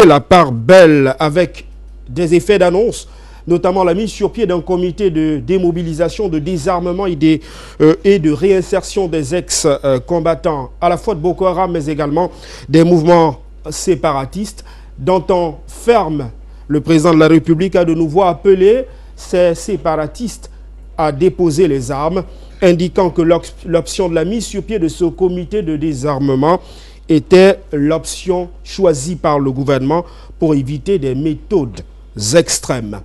fait la part belle avec des effets d'annonce, notamment la mise sur pied d'un comité de démobilisation, de désarmement et de réinsertion des ex-combattants, à la fois de Boko Haram, mais également des mouvements séparatistes. D'un ton ferme, le président de la République a de nouveau appelé ces séparatistes à déposer les armes, indiquant que l'option de la mise sur pied de ce comité de désarmement était l'option choisie par le gouvernement pour éviter des méthodes extrêmes.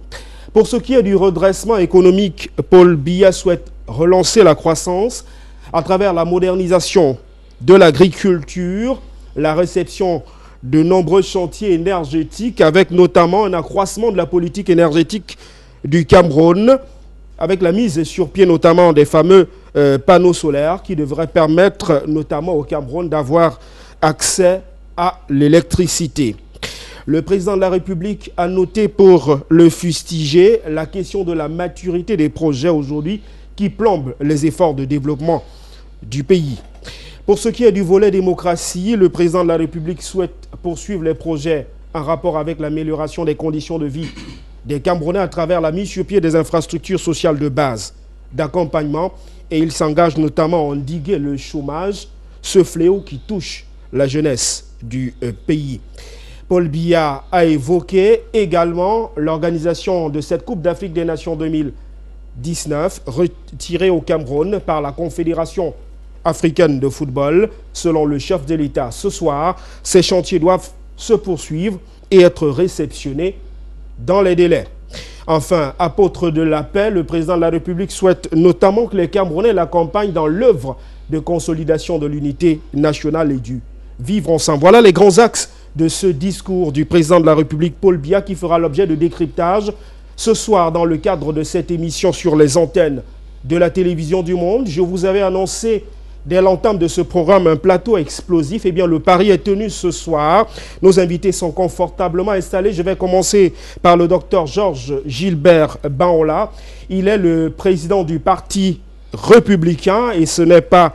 Pour ce qui est du redressement économique, Paul Biya souhaite relancer la croissance à travers la modernisation de l'agriculture, la réception de nombreux chantiers énergétiques, avec notamment un accroissement de la politique énergétique du Cameroun, avec la mise sur pied notamment des fameux panneaux solaires qui devraient permettre notamment au Cameroun d'avoir accès à l'électricité. Le président de la République a noté pour le fustiger la question de la maturité des projets aujourd'hui qui plombent les efforts de développement du pays. Pour ce qui est du volet démocratie, le président de la République souhaite poursuivre les projets en rapport avec l'amélioration des conditions de vie des Camerounais à travers la mise sur pied des infrastructures sociales de base, d'accompagnement, et il s'engage notamment à endiguer le chômage, ce fléau qui touche la jeunesse du pays. Paul Biya a évoqué également l'organisation de cette Coupe d'Afrique des Nations 2019, retirée au Cameroun par la Confédération africaine de football. Selon le chef de l'État, ce soir, ces chantiers doivent se poursuivre et être réceptionnés dans les délais. Enfin, apôtre de la paix, le président de la République souhaite notamment que les Camerounais l'accompagnent dans l'œuvre de consolidation de l'unité nationale et du vivre ensemble. Voilà les grands axes de ce discours du président de la République, Paul Biya, qui fera l'objet de décryptage ce soir dans le cadre de cette émission sur les antennes de la télévision du monde. Je vous avais annoncé dès l'entame de ce programme un plateau explosif. Eh bien, le pari est tenu ce soir. Nos invités sont confortablement installés. Je vais commencer par le docteur Georges Gilbert Baola. Il est le président du Parti républicain et ce n'est pas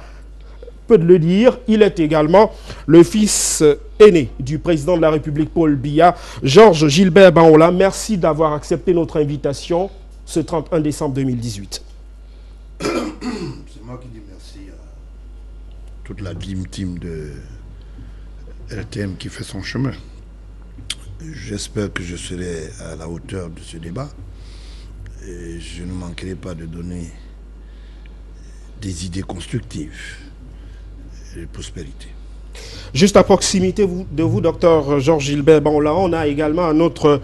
peu de le dire. Il est également le fils aîné du président de la République, Paul Biya. Georges Gilbert Baola, merci d'avoir accepté notre invitation ce 31 décembre 2018. C'est moi qui dis merci à toute la Dream Team de RTM qui fait son chemin. J'espère que je serai à la hauteur de ce débat et je ne manquerai pas de donner des idées constructives et de prospérité. Juste à proximité de vous, docteur Georges Gilbert Baola, on a également un autre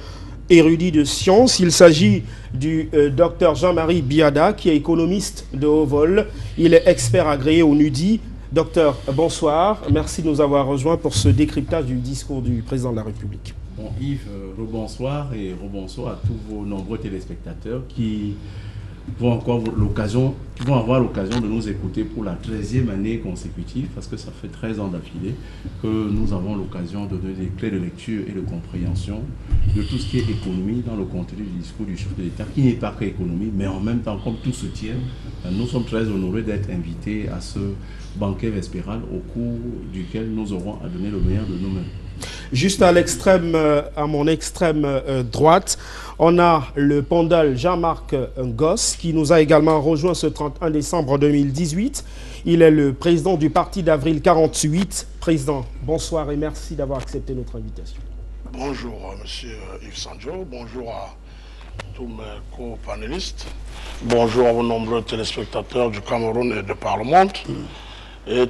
érudit de sciences. Il s'agit du docteur Jean-Marie Biada, qui est économiste de haut vol. Il est expert agréé au NUDI. Docteur, bonsoir. Merci de nous avoir rejoints pour ce décryptage du discours du président de la République. Bon, Yves, rebonsoir et rebonsoir à tous vos nombreux téléspectateurs qui vont avoir l'occasion de nous écouter pour la 13e année consécutive, parce que ça fait 13 ans d'affilée que nous avons l'occasion de donner des clés de lecture et de compréhension de tout ce qui est économie dans le contenu du discours du chef de l'État, qui n'est pas qu'économie, mais en même temps, comme tout se tient, nous sommes très honorés d'être invités à ce banquet vespéral au cours duquel nous aurons à donner le meilleur de nous-mêmes. Juste à l'extrême, à mon extrême droite, on a le Pondal Jean-Marc Ngoss qui nous a également rejoint ce 31 décembre 2018. Il est le président du Parti d'Avril 48. Président, bonsoir et merci d'avoir accepté notre invitation. Bonjour, monsieur Yves Sanjo. Bonjour à tous mes co-panélistes. Bonjour à vos nombreux téléspectateurs du Cameroun et de par le monde. Et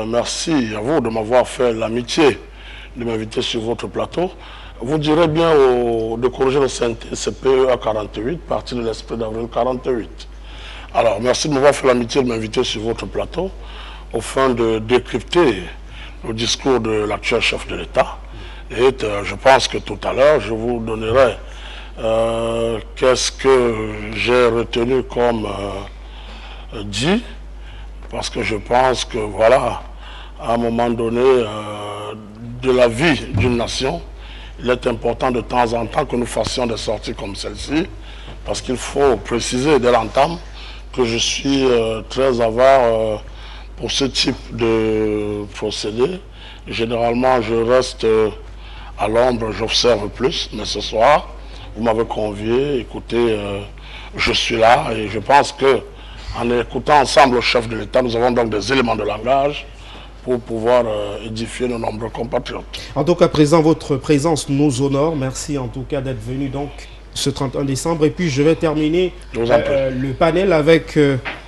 merci à vous de m'avoir fait l'amitié de m'inviter sur votre plateau. Vous direz bien de corriger le CPE à 48, parti de l'esprit d'avril 48. Alors, merci de m'avoir fait l'amitié de m'inviter sur votre plateau, afin de décrypter le discours de l'actuel chef de l'État. Et je pense que tout à l'heure, je vous donnerai qu'est-ce que j'ai retenu comme dit, parce que je pense que, voilà, à un moment donné de la vie d'une nation, il est important de temps en temps que nous fassions des sorties comme celle-ci, parce qu'il faut préciser dès l'entame que je suis très avare pour ce type de procédé. Généralement, je reste à l'ombre, j'observe plus. Mais ce soir, vous m'avez convié, écoutez, je suis là et je pense que en écoutant ensemble le chef de l'État, nous avons donc des éléments de langage pour pouvoir édifier nos nombreux compatriotes. En tout cas, présent, votre présence nous honore. Merci en tout cas d'être venu donc ce 31 décembre. Et puis je vais terminer le panel avec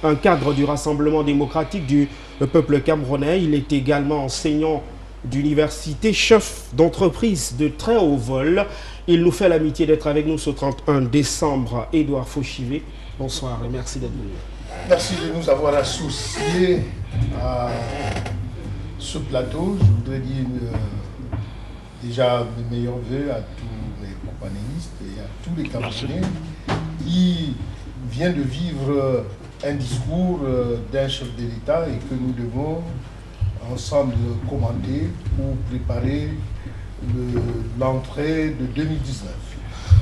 un cadre du Rassemblement démocratique du peuple camerounais. Il est également enseignant d'université, chef d'entreprise de très haut vol. Il nous fait l'amitié d'être avec nous ce 31 décembre. Édouard Fauchivé, bonsoir et merci d'être venu. Merci de nous avoir associés à ce plateau. Je voudrais dire déjà mes meilleurs voeux à tous les companélistes et à tous les Camerounais qui viennent de vivre un discours d'un chef de l'État et que nous devons ensemble commenter pour préparer l'entrée de 2019.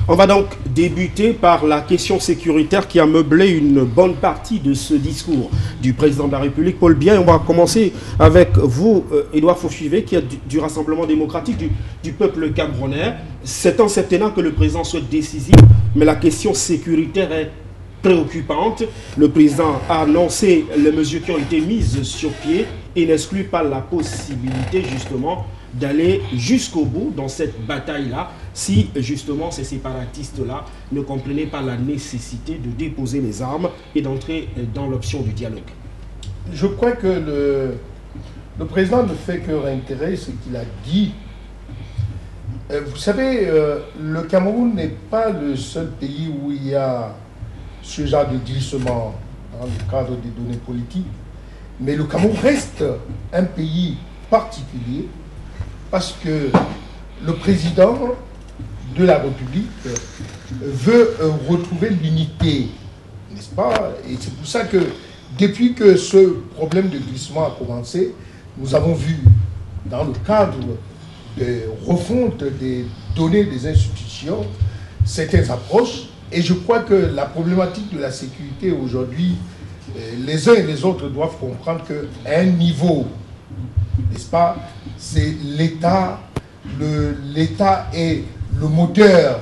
On va donc débuter par la question sécuritaire qui a meublé une bonne partie de ce discours du président de la République, Paul Biya. On va commencer avec vous, Édouard Fauchivé, qui est du Rassemblement démocratique du peuple camerounais. C'est en septennat que le président souhaite décisif, mais la question sécuritaire est préoccupante. Le président a annoncé les mesures qui ont été mises sur pied et n'exclut pas la possibilité justement d'aller jusqu'au bout dans cette bataille-là, si justement ces séparatistes-là ne comprenaient pas la nécessité de déposer les armes et d'entrer dans l'option du dialogue. Je crois que le président ne fait que réitérer ce qu'il a dit. Vous savez, le Cameroun n'est pas le seul pays où il y a ce genre de glissement dans le cadre des données politiques, mais le Cameroun reste un pays particulier parce que le président de la République veut retrouver l'unité, n'est-ce pas? Et c'est pour ça que depuis que ce problème de glissement a commencé, nous avons vu dans le cadre de refonte des données des institutions certaines approches. Et je crois que la problématique de la sécurité aujourd'hui, les uns et les autres doivent comprendre qu'à un niveau, n'est-ce pas, c'est l'État, l'État est le moteur,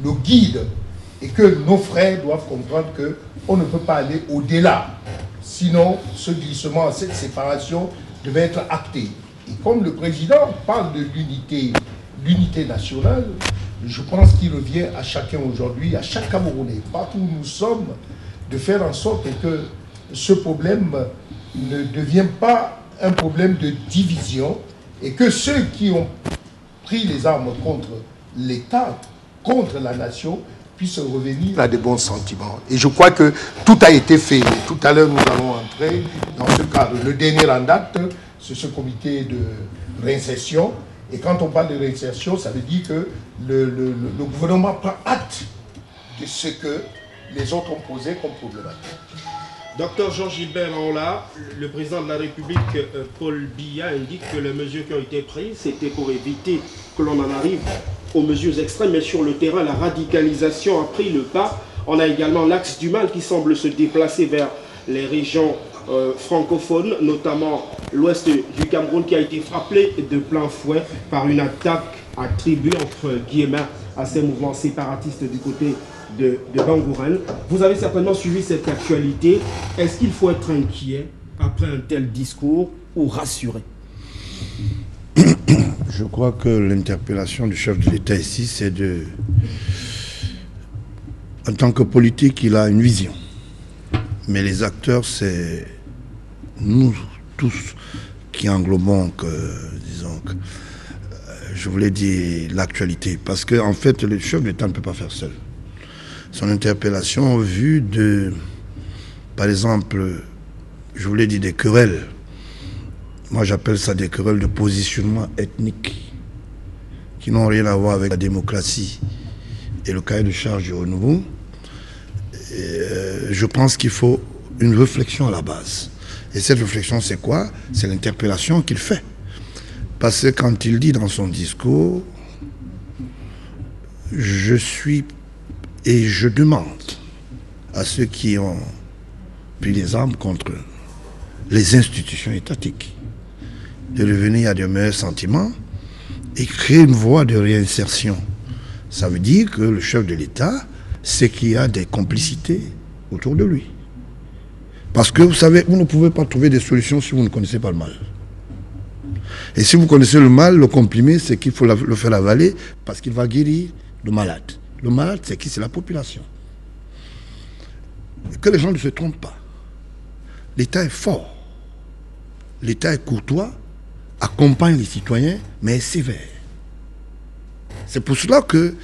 le guide, et que nos frères doivent comprendre qu'on ne peut pas aller au-delà. Sinon, ce glissement, cette séparation devait être acté. Et comme le président parle de l'unité nationale, je pense qu'il revient à chacun aujourd'hui, à chaque Camerounais, partout où nous sommes, de faire en sorte que ce problème ne devienne pas un problème de division et que ceux qui ont pris les armes contre l'État, contre la nation, puissent revenir à de bons sentiments. Et je crois que tout a été fait. Tout à l'heure, nous allons entrer dans ce cadre. Le dernier en date, c'est ce comité de réinsertion. Et quand on parle de réinsertion, ça veut dire que le gouvernement prend acte de ce que les autres ont posé comme problématique. Docteur Jean-Gilbert Laola, le président de la République, Paul Biya, indique que les mesures qui ont été prises, c'était pour éviter que l'on en arrive aux mesures extrêmes. Mais sur le terrain, la radicalisation a pris le pas. On a également l'axe du mal qui semble se déplacer vers les régions francophones, notamment l'ouest du Cameroun, qui a été frappé de plein fouet par une attaque attribuée entre guillemets à ces mouvements séparatistes du côté de Bangourel. Vous avez certainement suivi cette actualité. Est-ce qu'il faut être inquiet après un tel discours ou rassuré? Je crois que l'interpellation du chef de l'État ici, c'est de... En tant que politique, il a une vision. Mais les acteurs, c'est nous tous qui englobons, disons, je voulais dire l'actualité. Parce qu'en fait, le chef de l'État ne peut pas faire seul. Son interpellation vue de, par exemple, je voulais dire des querelles. Moi, j'appelle ça des querelles de positionnement ethnique qui n'ont rien à voir avec la démocratie et le cahier de charge du renouveau. Je pense qu'il faut une réflexion à la base. Et cette réflexion, c'est quoi? C'est l'interpellation qu'il fait. Parce que quand il dit dans son discours, je suis et je demande à ceux qui ont pris les armes contre les institutions étatiques de revenir à de meilleurs sentiments et créer une voie de réinsertion. Ça veut dire que le chef de l'État sait qu'il y a des complicités autour de lui. Parce que vous savez, vous ne pouvez pas trouver des solutions si vous ne connaissez pas le mal. Et si vous connaissez le mal, le comprimé, c'est qu'il faut le faire avaler parce qu'il va guérir le malade. Le malade, c'est qui? C'est la population. Que les gens ne se trompent pas. L'État est fort. L'État est courtois, accompagne les citoyens, mais est sévère. C'est pour cela que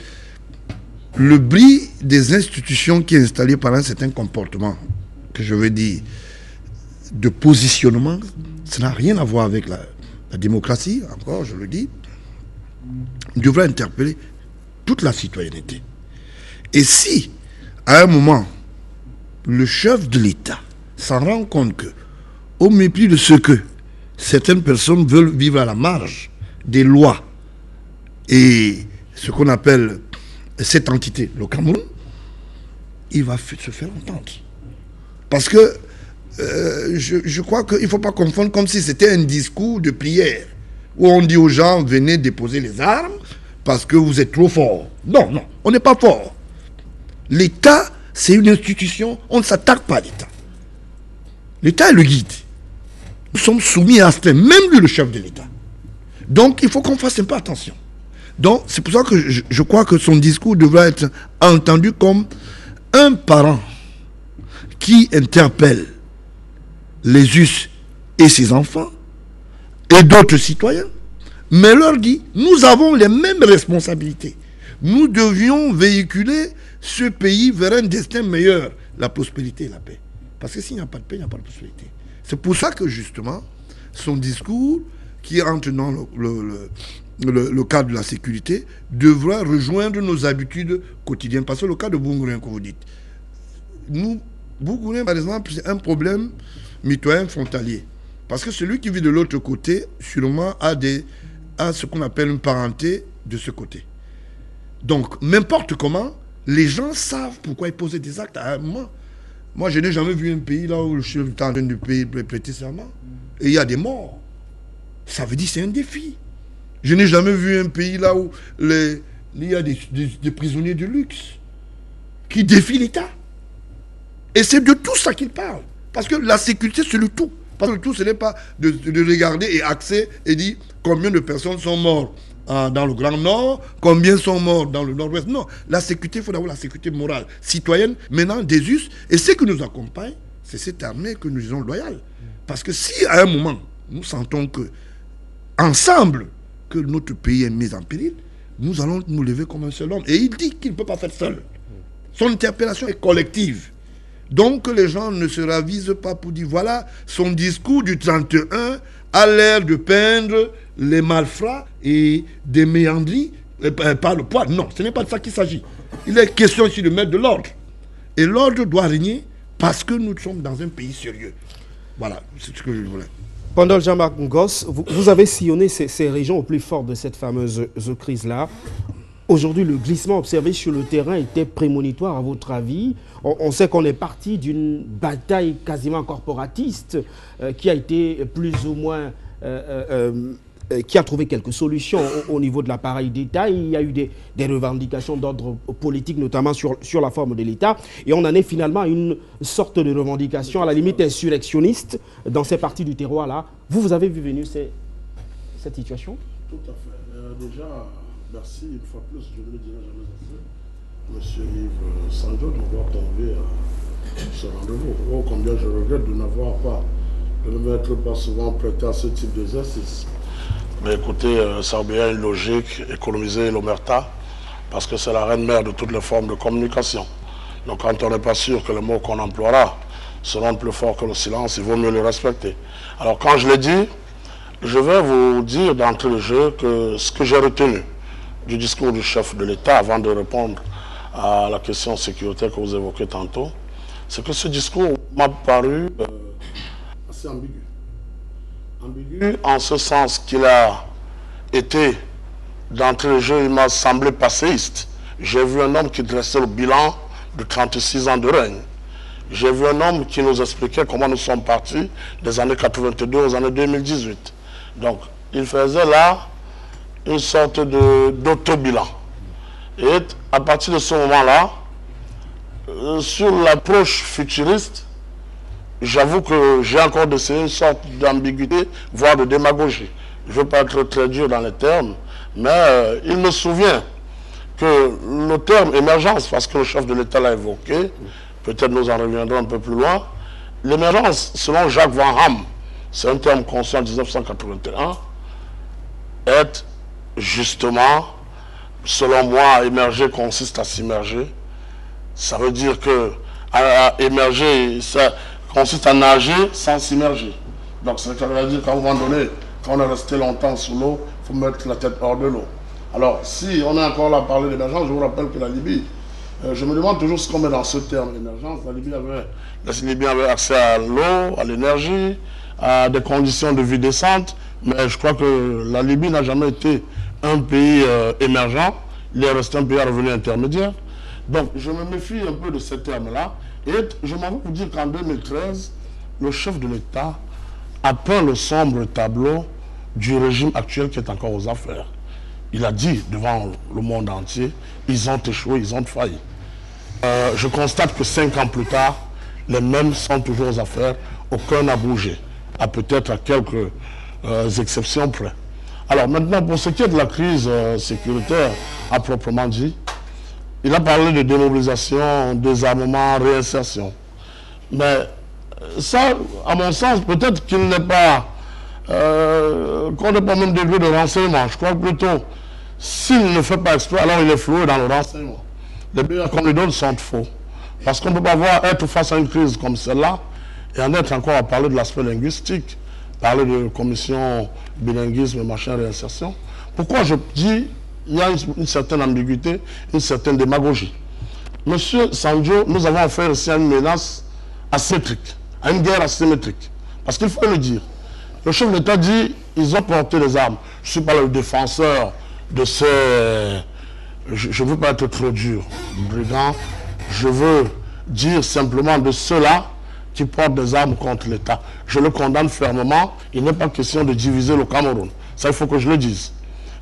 le bris des institutions qui est installé par un certain comportement, que je veux dire, de positionnement, ça n'a rien à voir avec la démocratie, encore, je le dis, devrait interpeller toute la citoyenneté. Et si, à un moment, le chef de l'État s'en rend compte que, au mépris de ce que certaines personnes veulent vivre à la marge des lois et ce qu'on appelle cette entité, le Cameroun, il va se faire entendre. Parce que je crois qu'il ne faut pas confondre comme si c'était un discours de prière où on dit aux gens, venez déposer les armes parce que vous êtes trop forts. Non, non, on n'est pas fort. L'État, c'est une institution, on ne s'attaque pas à l'État. L'État est le guide. Nous sommes soumis à astreinte, même lui le chef de l'État. Donc il faut qu'on fasse un peu attention. Donc c'est pour ça que je crois que son discours devrait être entendu comme un parent qui interpelle les us et ses enfants et d'autres citoyens, mais leur dit, nous avons les mêmes responsabilités. Nous devions véhiculer ce pays vers un destin meilleur, la prospérité et la paix. Parce que s'il n'y a pas de paix, il n'y a pas de prospérité. C'est pour ça que justement, son discours, qui entre dans le cadre de la sécurité, devra rejoindre nos habitudes quotidiennes. Parce que le cas de Boungourien que vous dites, nous, Boungourien, par exemple, c'est un problème mitoyen frontalier. Parce que celui qui vit de l'autre côté, sûrement, a ce qu'on appelle une parenté de ce côté. Donc, n'importe comment, les gens savent pourquoi ils posaient des actes à un moment. Moi, je n'ai jamais vu un pays là où le chef est en train de prêter serment. Et il y a des morts. Ça veut dire que c'est un défi. Je n'ai jamais vu un pays là où il y a des prisonniers de luxe qui défient l'État. Et c'est de tout ça qu'il parle. Parce que la sécurité, c'est le tout. Parce que le tout, ce n'est pas de regarder et axer et dire combien de personnes sont mortes dans le Grand Nord, combien sont morts dans le Nord-Ouest. Non, la sécurité, il faut avoir la sécurité morale, citoyenne, maintenant des us. Et ce qui nous accompagne, c'est cette armée que nous disons loyale. Parce que si à un moment, nous sentons que, ensemble, que notre pays est mis en péril, nous allons nous lever comme un seul homme. Et il dit qu'il ne peut pas faire seul. Son interpellation est collective. Donc les gens ne se ravisent pas pour dire, voilà, son discours du 31 a l'air de peindre les malfrats et des méandries par le poil. Non, ce n'est pas de ça qu'il s'agit. Il est question ici de mettre de l'ordre. Et l'ordre doit régner parce que nous sommes dans un pays sérieux. Voilà, c'est ce que je voulais. Pendant Jean-Marc Ngoss, vous avez sillonné ces régions au plus fort de cette fameuse crise-là. Aujourd'hui, le glissement observé sur le terrain était prémonitoire, à votre avis? On sait qu'on est parti d'une bataille quasiment corporatiste qui a été plus ou moins... qui a trouvé quelques solutions au niveau de l'appareil d'État. Il y a eu des revendications d'ordre politique, notamment sur la forme de l'État. Et on en est finalement à une sorte de revendication, à la limite insurrectionniste, dans ces parties du terroir-là. Vous avez vu venir cette situation? Tout à fait. Déjà, merci une fois plus, je ne le dirai jamais assez, Monsieur Yves Sanjo, de m'avoir convié à ce rendez-vous. Oh, combien je regrette de ne m'être pas souvent prêté à ce type d'exercice. Mais écoutez, ça a bien une logique, économiser l'omerta, parce que c'est la reine mère de toutes les formes de communication. Donc quand on n'est pas sûr que les mots qu'on emploiera seront plus forts que le silence, il vaut mieux les respecter. Alors quand je l'ai dit, je vais vous dire d'entrée de jeu que ce que j'ai retenu du discours du chef de l'État, avant de répondre à la question sécuritaire que vous évoquez tantôt, c'est que ce discours m'a paru assez ambigu. Ambigu en ce sens qu'il a été, d'entrée de jeu, il m'a semblé passéiste. J'ai vu un homme qui dressait le bilan de 36 ans de règne. J'ai vu un homme qui nous expliquait comment nous sommes partis des années 82 aux années 2018. Donc, il faisait là une sorte d'autobilan. Et à partir de ce moment-là, sur l'approche futuriste, j'avoue que j'ai encore une sorte d'ambiguïté, voire de démagogie. Je ne veux pas être très dur dans les termes, mais il me souvient que le terme émergence, parce que le chef de l'État l'a évoqué, peut-être nous en reviendrons un peu plus loin, l'émergence, selon Jacques Van Ham, c'est un terme conçu en 1981, est justement, selon moi, émerger consiste à s'immerger. Ça veut dire que émerger, ça consiste à nager sans s'immerger. Donc ça veut dire qu'à un moment donné, quand on est resté longtemps sous l'eau, il faut mettre la tête hors de l'eau. Alors, si on est encore là à parler d'émergence, je vous rappelle que la Libye, je me demande toujours ce qu'on met dans ce terme émergence. La Libye avait accès à l'eau, à l'énergie, à des conditions de vie décentes, mais je crois que la Libye n'a jamais été un pays émergent, il est resté un pays à revenu intermédiaire. Donc, je me méfie un peu de ce terme-là, et je m'en vais vous dire qu'en 2013, le chef de l'État a peint le sombre tableau du régime actuel qui est encore aux affaires. Il a dit devant le monde entier, ils ont échoué, ils ont failli. Je constate que 5 ans plus tard, les mêmes sont toujours aux affaires, aucun n'a bougé, à peut-être à quelques exceptions près. Alors maintenant, pour ce qui est de la crise sécuritaire à proprement dit, il a parlé de démobilisation, désarmement, réinsertion. Mais ça, à mon sens, peut-être qu'il n'est pas, qu'on n'est pas au même degré de renseignement. Je crois plutôt, s'il ne fait pas exprès, alors il est floué dans le renseignement. Les bilans qu'on lui donne sont faux. Parce qu'on ne peut pas être face à une crise comme celle-là et en être encore à parler de l'aspect linguistique, parler de commission bilinguisme, machin, réinsertion. Pourquoi je dis il y a une certaine ambiguïté, une certaine démagogie. Monsieur Sanjo, nous avons affaire ici à une menace asymétrique, à une guerre asymétrique. Parce qu'il faut le dire. Le chef de l'État dit ils ont porté les armes. Je ne suis pas le défenseur de ces... Je ne veux pas être trop dur, brigand. Je veux dire simplement de ceux-là qui portent des armes contre l'État. Je le condamne fermement. Il n'est pas question de diviser le Cameroun. Ça, il faut que je le dise.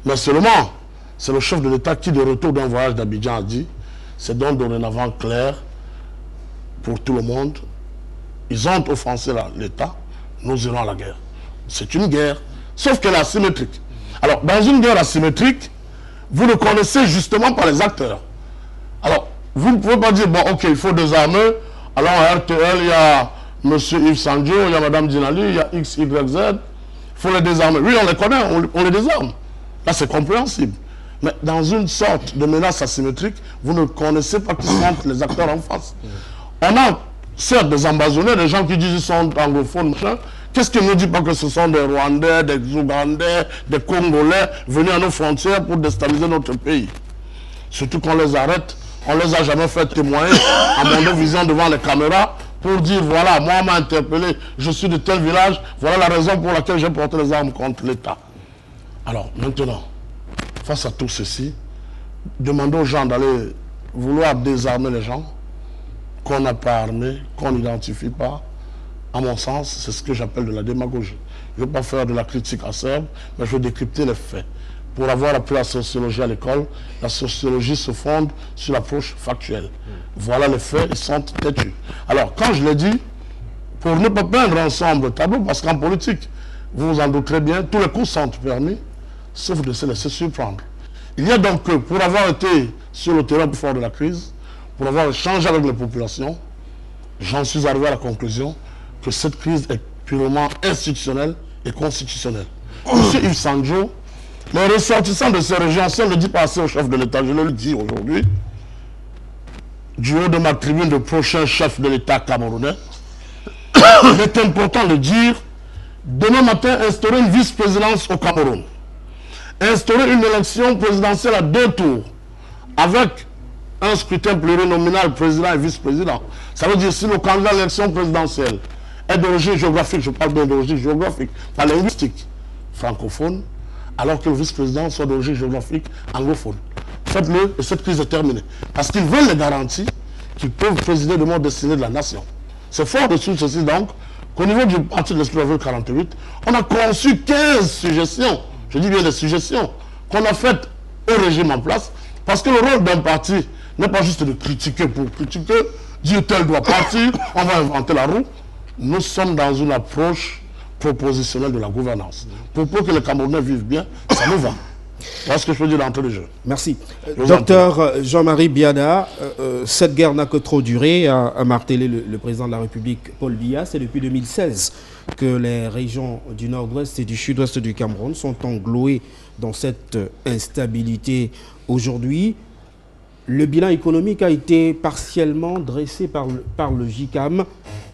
Mais seulement, c'est le chef de l'État qui, de retour d'un voyage d'Abidjan, a dit, c'est donc dorénavant clair pour tout le monde. Ils ont offensé l'État, nous irons à la guerre. C'est une guerre, sauf qu'elle est asymétrique. Alors, dans une guerre asymétrique, vous le connaissez justement par les acteurs. Alors, vous ne pouvez pas dire, bon, ok, il faut désarmer. Alors, à RTL, il y a M. Yves Sanjo, il y a Mme Dinali, il y a X, Y, Z. Il faut les désarmer. Oui, on les connaît, on les désarme. Là, c'est compréhensible. Mais dans une sorte de menace asymétrique, vous ne connaissez pas qui sont les acteurs en face. On a, certes, des ambazonnés, des gens qui disent qu'ils sont anglophones, machin. Qu'est-ce qu'ils ne disent pas que ce sont des Rwandais, des Ougandais, des Congolais venus à nos frontières pour déstabiliser notre pays? Surtout qu'on les arrête, on ne les a jamais fait témoigner à mon vision devant les caméras pour dire voilà, moi on m'a interpellé, je suis de tel village, voilà la raison pour laquelle j'ai porté les armes contre l'État. Alors maintenant, face à tout ceci, demandons aux gens d'aller vouloir désarmer les gens qu'on n'a pas armés, qu'on n'identifie pas. À mon sens, c'est ce que j'appelle de la démagogie. Je ne veux pas faire de la critique acerbe, mais je veux décrypter les faits. Pour avoir appris la sociologie à l'école, la sociologie se fonde sur l'approche factuelle. Voilà les faits, ils sont têtus. Alors, quand je l'ai dit, pour ne pas peindre ensemble le tableau, parce qu'en politique, vous vous en douterez bien, tous les coups sont permis, sauf de se laisser surprendre. Il y a donc que, pour avoir été sur le terrain plus fort de la crise, pour avoir échangé avec les populations, j'en suis arrivé à la conclusion que cette crise est purement institutionnelle et constitutionnelle. Monsieur Yves Sanjo, les ressortissants de ces régions, si on ne le dit pas assez au chef de l'État, je le dis aujourd'hui, du haut de ma tribune de prochain chef de l'État camerounais, il est important de dire, demain matin, instaurer une vice-présidence au Cameroun. Instaurer une élection présidentielle à 2 tours, avec un scrutin plurinominal, président et vice-président. Ça veut dire si le candidat à l'élection présidentielle est d'origine géographique, je parle bien d'origine géographique, pas linguistique, francophone, alors que le vice-président soit d'origine géographique anglophone. Faites-le et cette crise est terminée. Parce qu'ils veulent les garanties qu'ils peuvent présider de mode destiné de la nation. C'est fort de ceci donc qu'au niveau du parti de l'Esprit 48, on a conçu 15 suggestions, je dis bien des suggestions, qu'on a faites au régime en place, parce que le rôle d'un parti n'est pas juste de critiquer pour critiquer, dire tel doit partir, on va inventer la roue. Nous sommes dans une approche propositionnelle de la gouvernance. Pour que les Camerounais vivent bien, ça nous va. Voilà ce que je peux dire d'entrée de jeu. Merci. Docteur Jean-Marie Biada, cette guerre n'a que trop duré, a martelé le président de la République, Paul Biya. C'est depuis 2016 que les régions du nord-ouest et du sud-ouest du Cameroun sont engluées dans cette instabilité aujourd'hui. Le bilan économique a été partiellement dressé par le JICAM.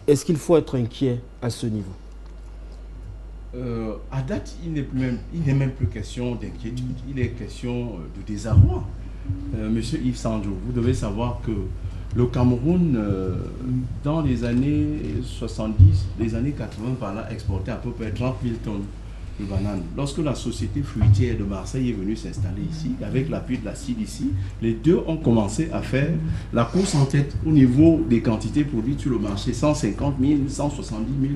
Est-ce qu'il faut être inquiet à ce niveau? À date, il n'est même plus question d'inquiétude, il est question de désarroi. Monsieur Yves Sandjo, vous devez savoir que le Cameroun, dans les années 70, les années 80, par là, exportait à peu près 30 000 tonnes de bananes. Lorsque la société fruitière de Marseille est venue s'installer ici, avec l'appui de la CDC, les deux ont commencé à faire la course en tête au niveau des quantités produites sur le marché, 150 000, 170 000.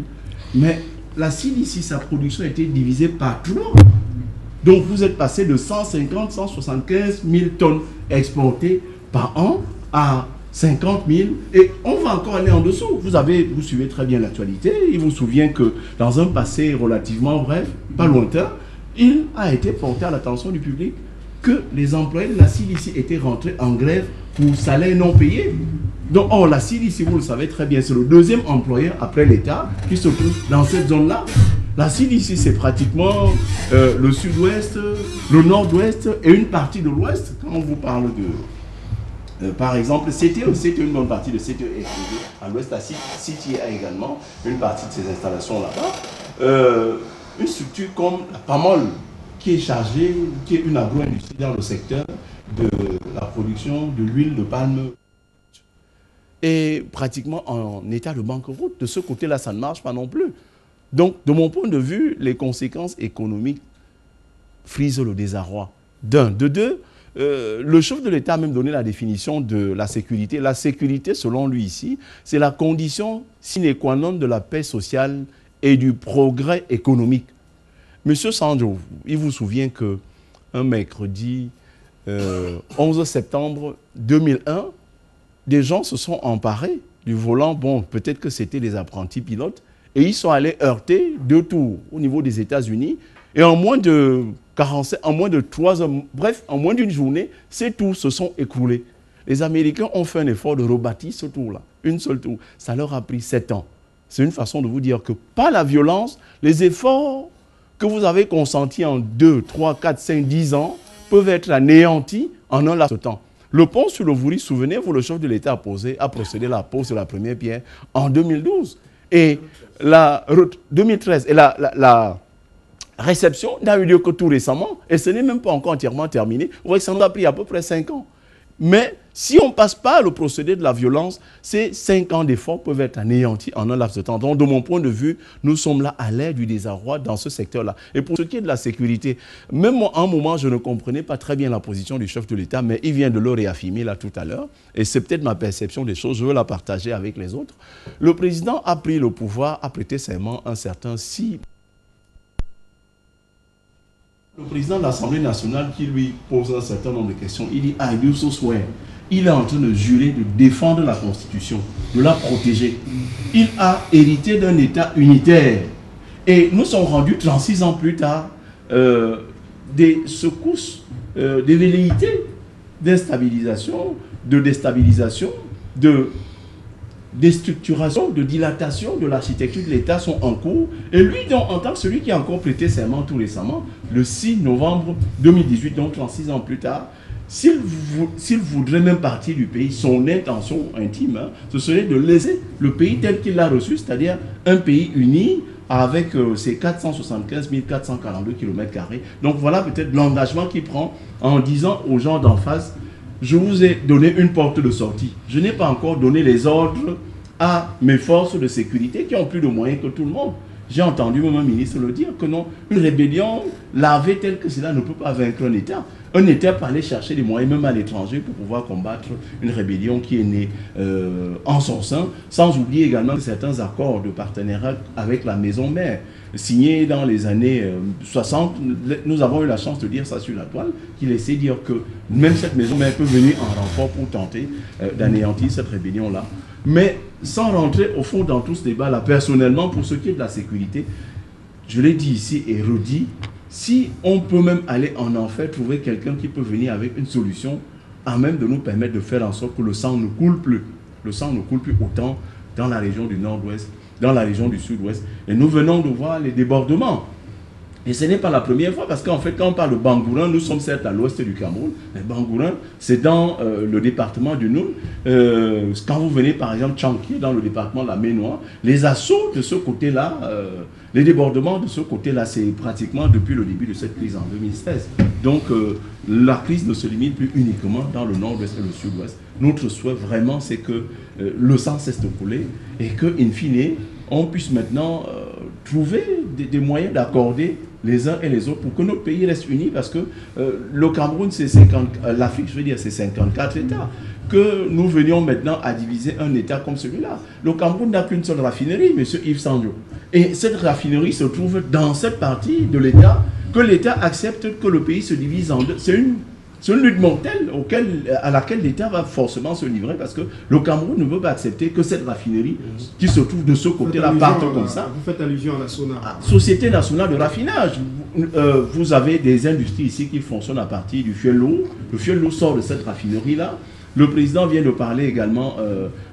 Mais la CDC, sa production a été divisée par 3. Donc vous êtes passé de 150, 175 000 tonnes exportées par an à 50 000, et on va encore aller en dessous. Vous suivez très bien l'actualité. Il vous souvient que dans un passé relativement bref, pas lointain, il a été porté à l'attention du public que les employés de la CDC étaient rentrés en grève pour salaire non payé. Donc, la CDC, vous le savez très bien, c'est le deuxième employeur après l'État qui se trouve dans cette zone-là. La CDC, c'est pratiquement le sud-ouest, le nord-ouest et une partie de l'ouest. Quand on vous parle de... par exemple, CTE, une bonne partie de CTE est privée. À l'ouest, la City a également une partie de ses installations là-bas. Une structure comme la PAMOL, qui est chargée, qui est une agro-industrie dans le secteur de la production de l'huile de palme, est pratiquement en état de banqueroute. De ce côté-là, ça ne marche pas non plus. Donc, de mon point de vue, les conséquences économiques frisent le désarroi. D'un. De deux, le chef de l'État a même donné la définition de la sécurité. La sécurité, selon lui ici, c'est la condition sine qua non de la paix sociale et du progrès économique. Monsieur Sandjo, il vous souvient qu'un mercredi 11 septembre 2001, des gens se sont emparés du volant. Bon, peut-être que c'était des apprentis pilotes. Et ils sont allés heurter 2 tours au niveau des États-Unis. Et en moins de 45, en moins de 3 heures, bref, en moins d'une journée, ces tours se sont écroulés. Les Américains ont fait un effort de rebâtir ce tour-là. Une seule tour. Ça leur a pris 7 ans. C'est une façon de vous dire que par la violence, les efforts que vous avez consentis en 2, 3, 4, 5, 10 ans peuvent être anéantis en un laps de temps. Le pont sur le Vouri, souvenez-vous, le chef de l'État a procédé à la pose de la première pierre en 2012. Et la 2013, et la réception n'a eu lieu que tout récemment, et ce n'est même pas encore entièrement terminé. Vous voyez, ça nous a pris à peu près 5 ans. Mais si on ne passe pas le procédé de la violence, ces 5 ans d'efforts peuvent être anéantis en un laps de temps. Donc, de mon point de vue, nous sommes là à l'ère du désarroi dans ce secteur-là. Et pour ce qui est de la sécurité, même moi, à un moment, je ne comprenais pas très bien la position du chef de l'État, mais il vient de le réaffirmer là tout à l'heure. Et c'est peut-être ma perception des choses, je veux la partager avec les autres. Le président a pris le pouvoir, a prêté serment un certain 6. Le président de l'Assemblée nationale qui lui pose un certain nombre de questions, il dit « I do so swear ». Il est en train de jurer de défendre la Constitution, de la protéger. Il a hérité d'un État unitaire. Et nous sommes rendus 36 ans plus tard des secousses, des velléités d'instabilisation, de déstabilisation, de déstructuration, de dilatation de l'architecture de l'État sont en cours. Et lui, donc, en tant que celui qui a encore prêté serment tout récemment, le 6 novembre 2018, donc 36 ans plus tard, s'il voudrait même partir du pays, son intention intime, ce serait de léser le pays tel qu'il l'a reçu, c'est-à-dire un pays uni avec ses 475 442 km². Donc voilà peut-être l'engagement qu'il prend en disant aux gens d'en face, je vous ai donné une porte de sortie. Je n'ai pas encore donné les ordres à mes forces de sécurité qui ont plus de moyens que tout le monde. J'ai entendu même un ministre le dire que non, une rébellion larvée telle que cela ne peut pas vaincre un État. Un État peut aller chercher des moyens, même à l'étranger, pour pouvoir combattre une rébellion qui est née en son sein, sans oublier également certains accords de partenariat avec la maison mère, signés dans les années 60. Nous avons eu la chance de dire ça sur la toile, qui laissait dire que même cette maison mère peut venir en renfort pour tenter d'anéantir cette rébellion-là. Mais sans rentrer au fond dans tout ce débat-là, personnellement, pour ce qui est de la sécurité, je l'ai dit ici et redit, si on peut même aller en enfer, trouver quelqu'un qui peut venir avec une solution à même de nous permettre de faire en sorte que le sang ne coule plus. Le sang ne coule plus autant dans la région du nord-ouest, dans la région du sud-ouest. Et nous venons de voir les débordements. Et ce n'est pas la première fois, parce qu'en fait, quand on parle de Bangoura, nous sommes certes à l'ouest du Cameroun, mais Bangoura, c'est dans le département du Noun. Quand vous venez, par exemple, Tchanki, dans le département de la Ménois, les assauts de ce côté-là, les débordements de ce côté-là, c'est pratiquement depuis le début de cette crise en 2016. Donc, la crise ne se limite plus uniquement dans le nord-ouest et le sud-ouest. Notre souhait, vraiment, c'est que le sang cesse de couler et que, in fine, on puisse maintenant trouver des moyens d'accorder les uns et les autres pour que notre pays reste uni, parce que le Cameroun, c'est 50, l'Afrique, je veux dire, c'est 54 États. Que nous venions maintenant à diviser un État comme celui-là. Le Cameroun n'a qu'une seule raffinerie, M. Yves Sandio. Et cette raffinerie se trouve dans cette partie de l'État, que l'État accepte que le pays se divise en deux. C'est une lutte mortelle à laquelle l'État va forcément se livrer, parce que le Cameroun ne veut pas accepter que cette raffinerie qui se trouve de ce côté-là parte comme ça. Vous faites allusion à la SONAR. Société nationale de raffinage. Vous avez des industries ici qui fonctionnent à partir du fioul lourd. Le fioul lourd sort de cette raffinerie-là. Le président vient de parler également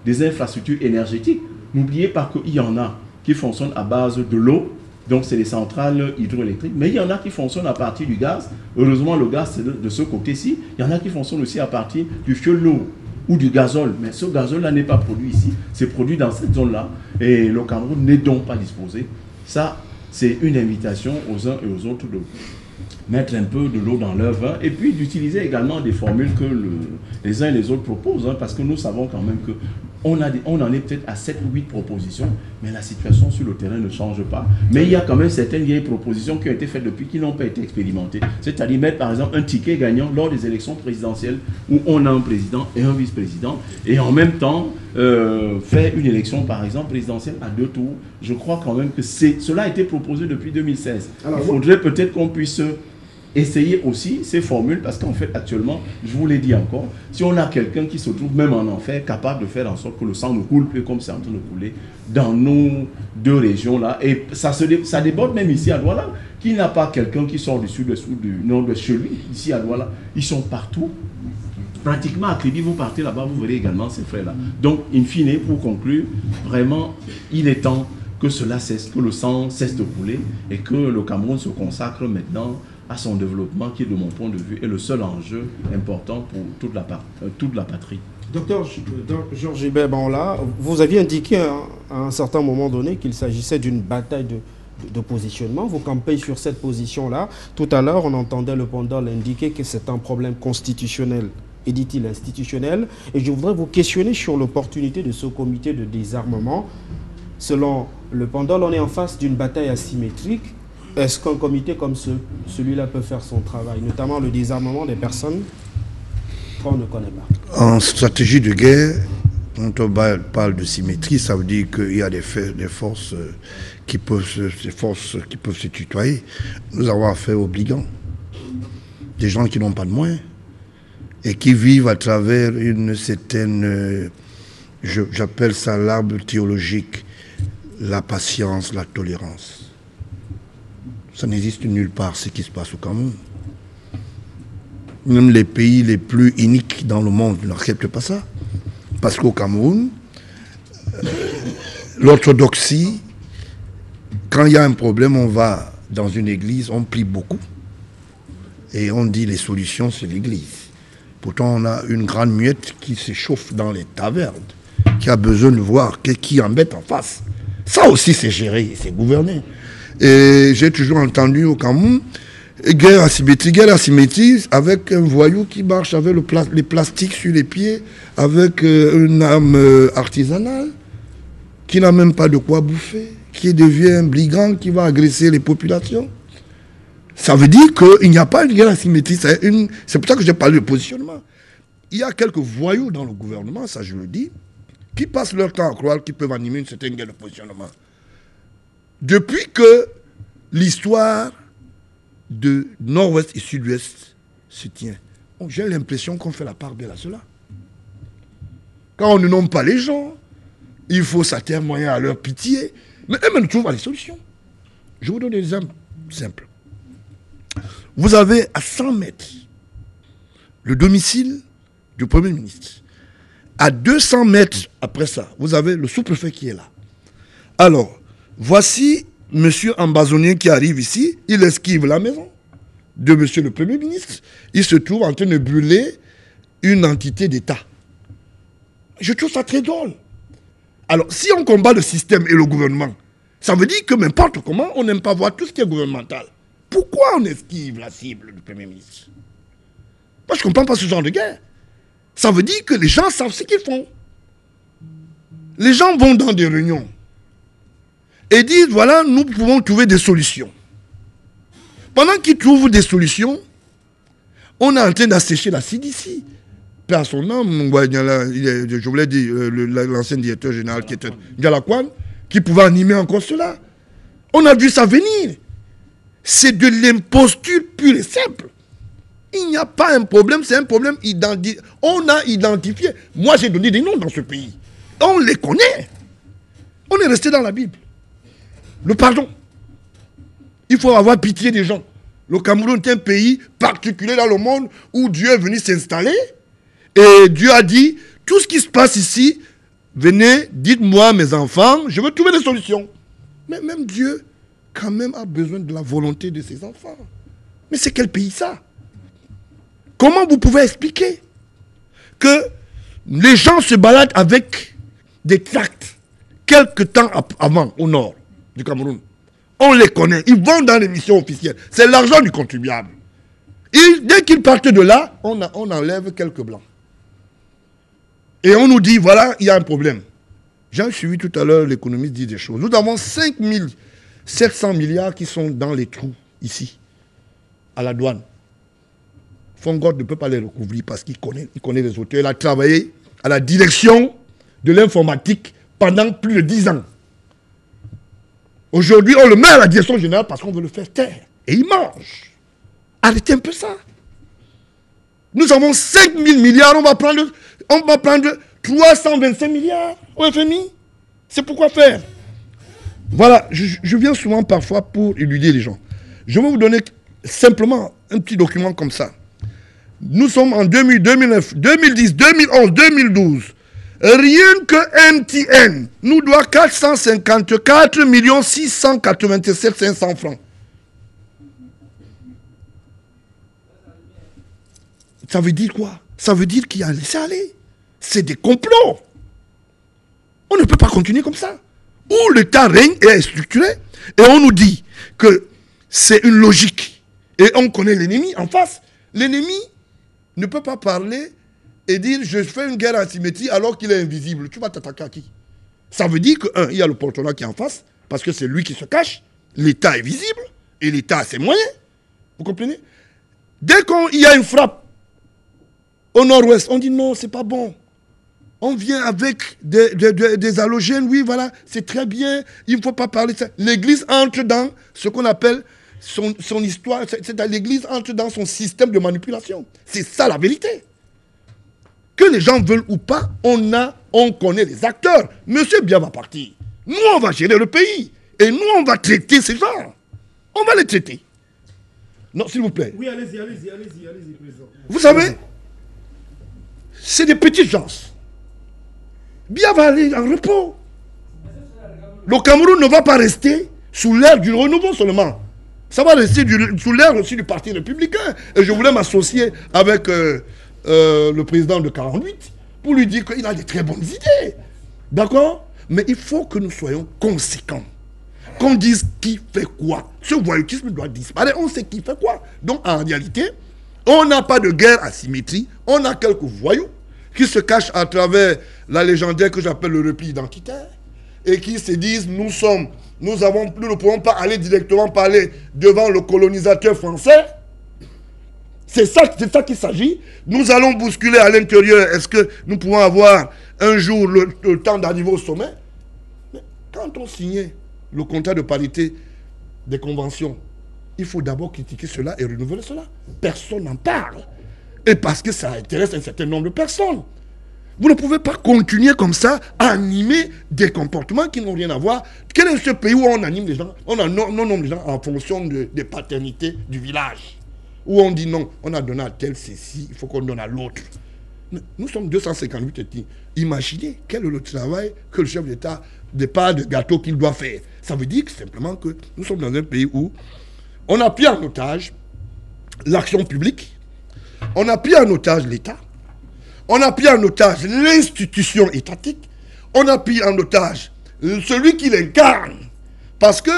des infrastructures énergétiques. N'oubliez pas qu'il y en a qui fonctionnent à base de l'eau. Donc, c'est les centrales hydroélectriques. Mais il y en a qui fonctionnent à partir du gaz. Heureusement, le gaz, c'est de ce côté-ci. Il y en a qui fonctionnent aussi à partir du fioul lourd ou du gazole. Mais ce gazole-là n'est pas produit ici. C'est produit dans cette zone-là. Et le Cameroun n'est donc pas disposé. Ça, c'est une invitation aux uns et aux autres de mettre un peu de l'eau dans leur vin et puis d'utiliser également des formules que les uns et les autres proposent. Parce que nous savons quand même que on en est peut-être à 7 ou 8 propositions, mais la situation sur le terrain ne change pas. Mais il y a quand même certaines vieilles propositions qui ont été faites depuis, qui n'ont pas été expérimentées. C'est-à-dire mettre par exemple un ticket gagnant lors des élections présidentielles où on a un président et un vice-président, et en même temps faire une élection par exemple présidentielle à 2 tours. Je crois quand même que cela a été proposé depuis 2016. Alors, il faudrait peut-être qu'on puisse essayer aussi ces formules, parce qu'en fait actuellement, je vous l'ai dit encore, si on a quelqu'un qui se trouve même en enfer, capable de faire en sorte que le sang ne coule plus comme c'est en train de couler dans nos 2 régions là, et ça déborde même ici à Douala, qui n'a pas quelqu'un qui sort du sud ou du nord de chez lui, ici à Douala, ils sont partout. Pratiquement à Kribi, vous partez là-bas, vous verrez également ces frères-là. Donc, in fine, pour conclure, vraiment, il est temps que cela cesse, que le sang cesse de couler et que le Cameroun se consacre maintenant à son développement, qui, de mon point de vue, est le seul enjeu important pour toute la patrie. Docteur Georges Hébert Banla, vous aviez indiqué à un certain moment donné qu'il s'agissait d'une bataille de positionnement. Vous campez sur cette position-là. Tout à l'heure, on entendait le pendant l'indiquer que c'est un problème constitutionnel, et dit-il institutionnel. Et je voudrais vous questionner sur l'opportunité de ce comité de désarmement. Selon le pendant, on est en face d'une bataille asymétrique. Est-ce qu'un comité comme celui-là peut faire son travail, notamment le désarmement des personnes qu'on ne connaît pas? En stratégie de guerre, quand on parle de symétrie, ça veut dire qu'il y a des forces qui peuvent se tutoyer. Nous avons affaire aux brigands, des gens qui n'ont pas de moyens et qui vivent à travers une certaine, j'appelle ça l'arbre théologique, la patience, la tolérance. Ça n'existe nulle part, ce qui se passe au Cameroun. Même les pays les plus iniques dans le monde n'acceptent pas ça. Parce qu'au Cameroun, l'orthodoxie, quand il y a un problème, on va dans une église, on prie beaucoup. Et on dit les solutions, c'est l'église. Pourtant, on a une grande muette qui s'échauffe dans les tavernes, qui a besoin de voir qui embête en face. Ça aussi, c'est géré, c'est gouverné. Et j'ai toujours entendu au Cameroun, guerre asymétrie avec un voyou qui marche avec les plastiques sur les pieds, avec une arme artisanale. qui n'a même pas de quoi bouffer, qui devient un brigand, qui va agresser les populations. Ça veut dire qu'il n'y a pas une guerre asymétrique. C'est pour ça que j'ai parlé de positionnement. Il y a quelques voyous dans le gouvernement, ça je le dis, qui passent leur temps à croire qu'ils peuvent animer une certaine guerre de positionnement. Depuis que l'histoire de nord-ouest et sud-ouest se tient, j'ai l'impression qu'on fait la part belle à cela. Quand on ne nomme pas les gens, il faut s'attirer moyen à leur pitié. Mais eux-mêmes ne trouvent pas les solutions. Je vous donne des exemples simples. Vous avez à 100 mètres le domicile du Premier ministre. À 200 mètres après ça, vous avez le sous-préfet qui est là. Alors, voici M. Ambazonien qui arrive ici, il esquive la maison de M. le Premier ministre. Il se trouve en train de brûler une entité d'État. Je trouve ça très drôle. Alors, si on combat le système et le gouvernement, ça veut dire que n'importe comment, on n'aime pas voir tout ce qui est gouvernemental. Pourquoi on esquive la cible du Premier ministre? Moi, je ne comprends pas ce genre de guerre. Ça veut dire que les gens savent ce qu'ils font. Les gens vont dans des réunions et disent, voilà, nous pouvons trouver des solutions. Pendant qu'ils trouvent des solutions, on est en train d'assécher la CDC. Père son nom, je voulais dire, l'ancien directeur général qui était Galakwan, qui pouvait animer encore cela. On a vu ça venir. C'est de l'imposture pure et simple. Il n'y a pas un problème, c'est un problème identifié. On a identifié. Moi, j'ai donné des noms dans ce pays. On les connaît. On est resté dans la Bible. Le pardon. Il faut avoir pitié des gens. Le Cameroun est un pays particulier dans le monde où Dieu est venu s'installer. Et Dieu a dit, tout ce qui se passe ici, venez, dites-moi mes enfants, je veux trouver des solutions. Mais même Dieu, quand même, a besoin de la volonté de ses enfants. Mais c'est quel pays ça? Comment vous pouvez expliquer que les gens se baladent avec des tracts quelque temps avant au nord du Cameroun? On les connaît, ils vont dans les missions officielles. C'est l'argent du contribuable. Et dès qu'ils partent de là, on enlève quelques blancs. Et on nous dit, voilà, il y a un problème. J'ai suivi tout à l'heure, l'économiste dit des choses. Nous avons 5700 milliards qui sont dans les trous, ici, à la douane. Fongord ne peut pas les recouvrir parce qu'il connaît les auteurs. Il a travaillé à la direction de l'informatique pendant plus de 10 ans. Aujourd'hui, on le met à la direction générale parce qu'on veut le faire taire. Et il mange. Arrêtez un peu ça. Nous avons 5000 milliards, on va prendre 325 milliards au FMI. C'est pourquoi faire. Voilà, je viens souvent parfois pour éluder les gens. Je vais vous donner simplement un petit document comme ça. Nous sommes en 2000, 2009, 2010, 2011, 2012. Rien que MTN nous doit 454 687 500 francs. Ça veut dire quoi? Ça veut dire qu'il y a un laisser-aller. C'est des complots. On ne peut pas continuer comme ça. Où l'État règne et est structuré, et on nous dit que c'est une logique. Et on connaît l'ennemi en face. L'ennemi ne peut pas parler et dire je fais une guerre asymétrique alors qu'il est invisible. Tu vas t'attaquer à qui? Ça veut dire que, il y a le porte-là qui est en face, parce que c'est lui qui se cache. L'État est visible, et l'État a ses moyens. Vous comprenez? Dès qu'il y a une frappe au nord-ouest, on dit non, c'est pas bon. On vient avec des halogènes, oui, voilà, c'est très bien, il ne faut pas parler de ça. L'Église entre dans ce qu'on appelle son histoire, l'Église entre dans son système de manipulation. C'est ça la vérité. Que les gens veulent ou pas, on connaît les acteurs. Monsieur Biya va partir. Nous, on va gérer le pays. Et nous, on va traiter ces gens. On va les traiter. Non, s'il vous plaît. Oui, allez-y, président. Vous savez, c'est des petites gens. Biya va aller en repos. Le Cameroun ne va pas rester sous l'ère du renouveau seulement. Ça va rester sous l'ère aussi du Parti républicain. Et je voulais m'associer avec le président de 48 pour lui dire qu'il a des très bonnes idées. D'accord? Mais il faut que nous soyons conséquents. Qu'on dise qui fait quoi. Ce voyoutisme doit disparaître. On sait qui fait quoi. Donc en réalité, on n'a pas de guerre asymétrique. On a quelques voyous qui se cachent à travers la légendaire que j'appelle le repli identitaire. et qui se disent nous ne pouvons pas aller directement parler devant le colonisateur français. C'est ça qu'il s'agit. Nous allons bousculer à l'intérieur. Est-ce que nous pouvons avoir un jour le temps d'arriver au sommet? Mais quand on signait le contrat de parité des conventions, il faut d'abord critiquer cela et renouveler cela. Personne n'en parle. Et parce que ça intéresse un certain nombre de personnes. Vous ne pouvez pas continuer comme ça à animer des comportements qui n'ont rien à voir. Quel est ce pays où on anime les gens? On nomme les gens en fonction des paternités du village. Où on dit non, on a donné à tel ceci, il faut qu'on donne à l'autre. Nous sommes 258 ethnies. Imaginez quel est le travail que le chef d'État, des parts de gâteau qu'il doit faire. Ça veut dire que simplement que nous sommes dans un pays où on a pris en otage l'action publique, on a pris en otage l'État, on a pris en otage l'institution étatique, on a pris en otage celui qui l'incarne. Parce que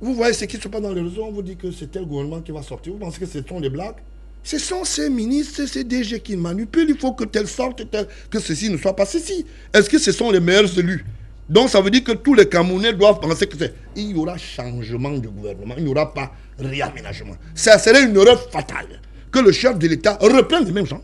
vous voyez ce qui se passe dans les réseaux, on vous dit que c'est tel gouvernement qui va sortir. Vous pensez que ce sont des blagues? Ce sont ces ministres, ces DG qui manipulent. Il faut que telle sorte, que ceci ne soit pas ceci. Est-ce que ce sont les meilleurs élus? Donc ça veut dire que tous les Camerounais doivent penser que il y aura changement de gouvernement, il n'y aura pas réaménagement. Ça serait une erreur fatale que le chef de l'État reprenne les mêmes gens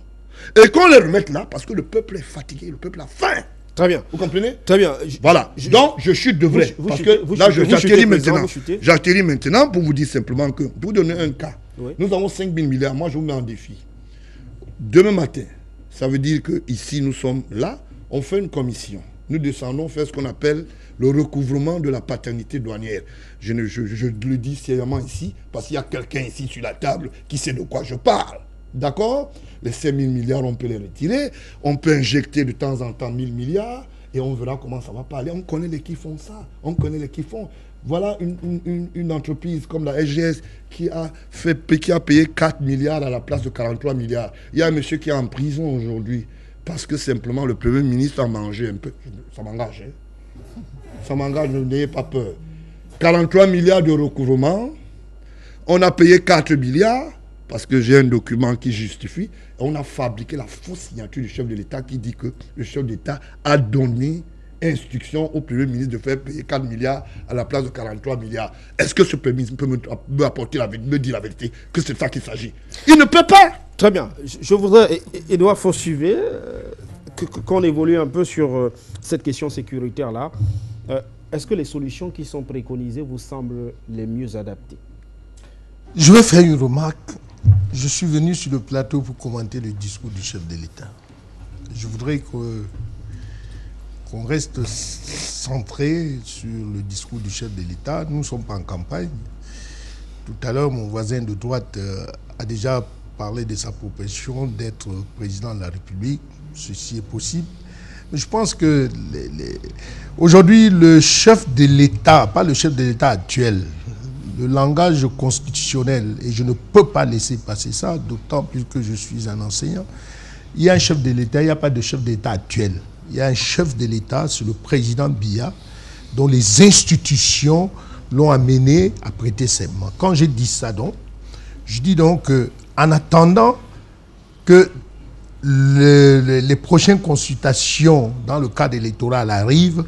et qu'on les remette là parce que le peuple est fatigué, le peuple a faim. Très bien. Vous comprenez? Très bien. Voilà. Donc, je chute de vrai. Parce que là, j'atterris maintenant. J'atterris maintenant pour vous dire simplement que, pour vous donner un cas, nous avons 5 000 milliards. Moi, je vous mets en défi. Demain matin, ça veut dire que ici, nous sommes là, on fait une commission. Nous descendons faire ce qu'on appelle le recouvrement de la paternité douanière. Je le dis sérieusement ici, parce qu'il y a quelqu'un ici sur la table qui sait de quoi je parle. D'accord? Les 5 000 milliards, on peut les retirer. On peut injecter de temps en temps 1 000 milliards et on verra comment ça va parler. On connaît les qui font ça. On connaît les qui font. Voilà une entreprise comme la SGS qui a payé 4 milliards à la place de 43 milliards. Il y a un monsieur qui est en prison aujourd'hui parce que simplement le Premier ministre a mangé un peu. Ça m'engage. Hein? Ça m'engage, n'ayez pas peur. 43 milliards de recouvrement. On a payé 4 milliards. Parce que j'ai un document qui justifie. On a fabriqué la fausse signature du chef de l'État qui dit que le chef d'État a donné instruction au Premier ministre de faire payer 4 milliards à la place de 43 milliards. Est-ce que ce Premier ministre peut me dire la vérité que c'est de ça qu'il s'agit? Il ne peut pas. Très bien. Je voudrais, Edouard Fossuvet, qu'on évolue un peu sur cette question sécuritaire-là. Est-ce que les solutions qui sont préconisées vous semblent les mieux adaptées? Je vais faire une remarque. Je suis venu sur le plateau pour commenter le discours du chef de l'État. Je voudrais qu'on reste centré sur le discours du chef de l'État. Nous ne sommes pas en campagne. Tout à l'heure, mon voisin de droite a déjà parlé de sa proposition d'être président de la République. Ceci est possible. Mais je pense que aujourd'hui, le chef de l'État, pas le chef de l'État actuel, le langage constitutionnel, et je ne peux pas laisser passer ça, d'autant plus que je suis un enseignant. Il y a un chef de l'État, il n'y a pas de chef d'État actuel. Il y a un chef de l'État, c'est le président Biya, dont les institutions l'ont amené à prêter serment. Quand je dis ça donc, je dis donc qu'en attendant que les prochaines consultations dans le cadre électoral arrivent,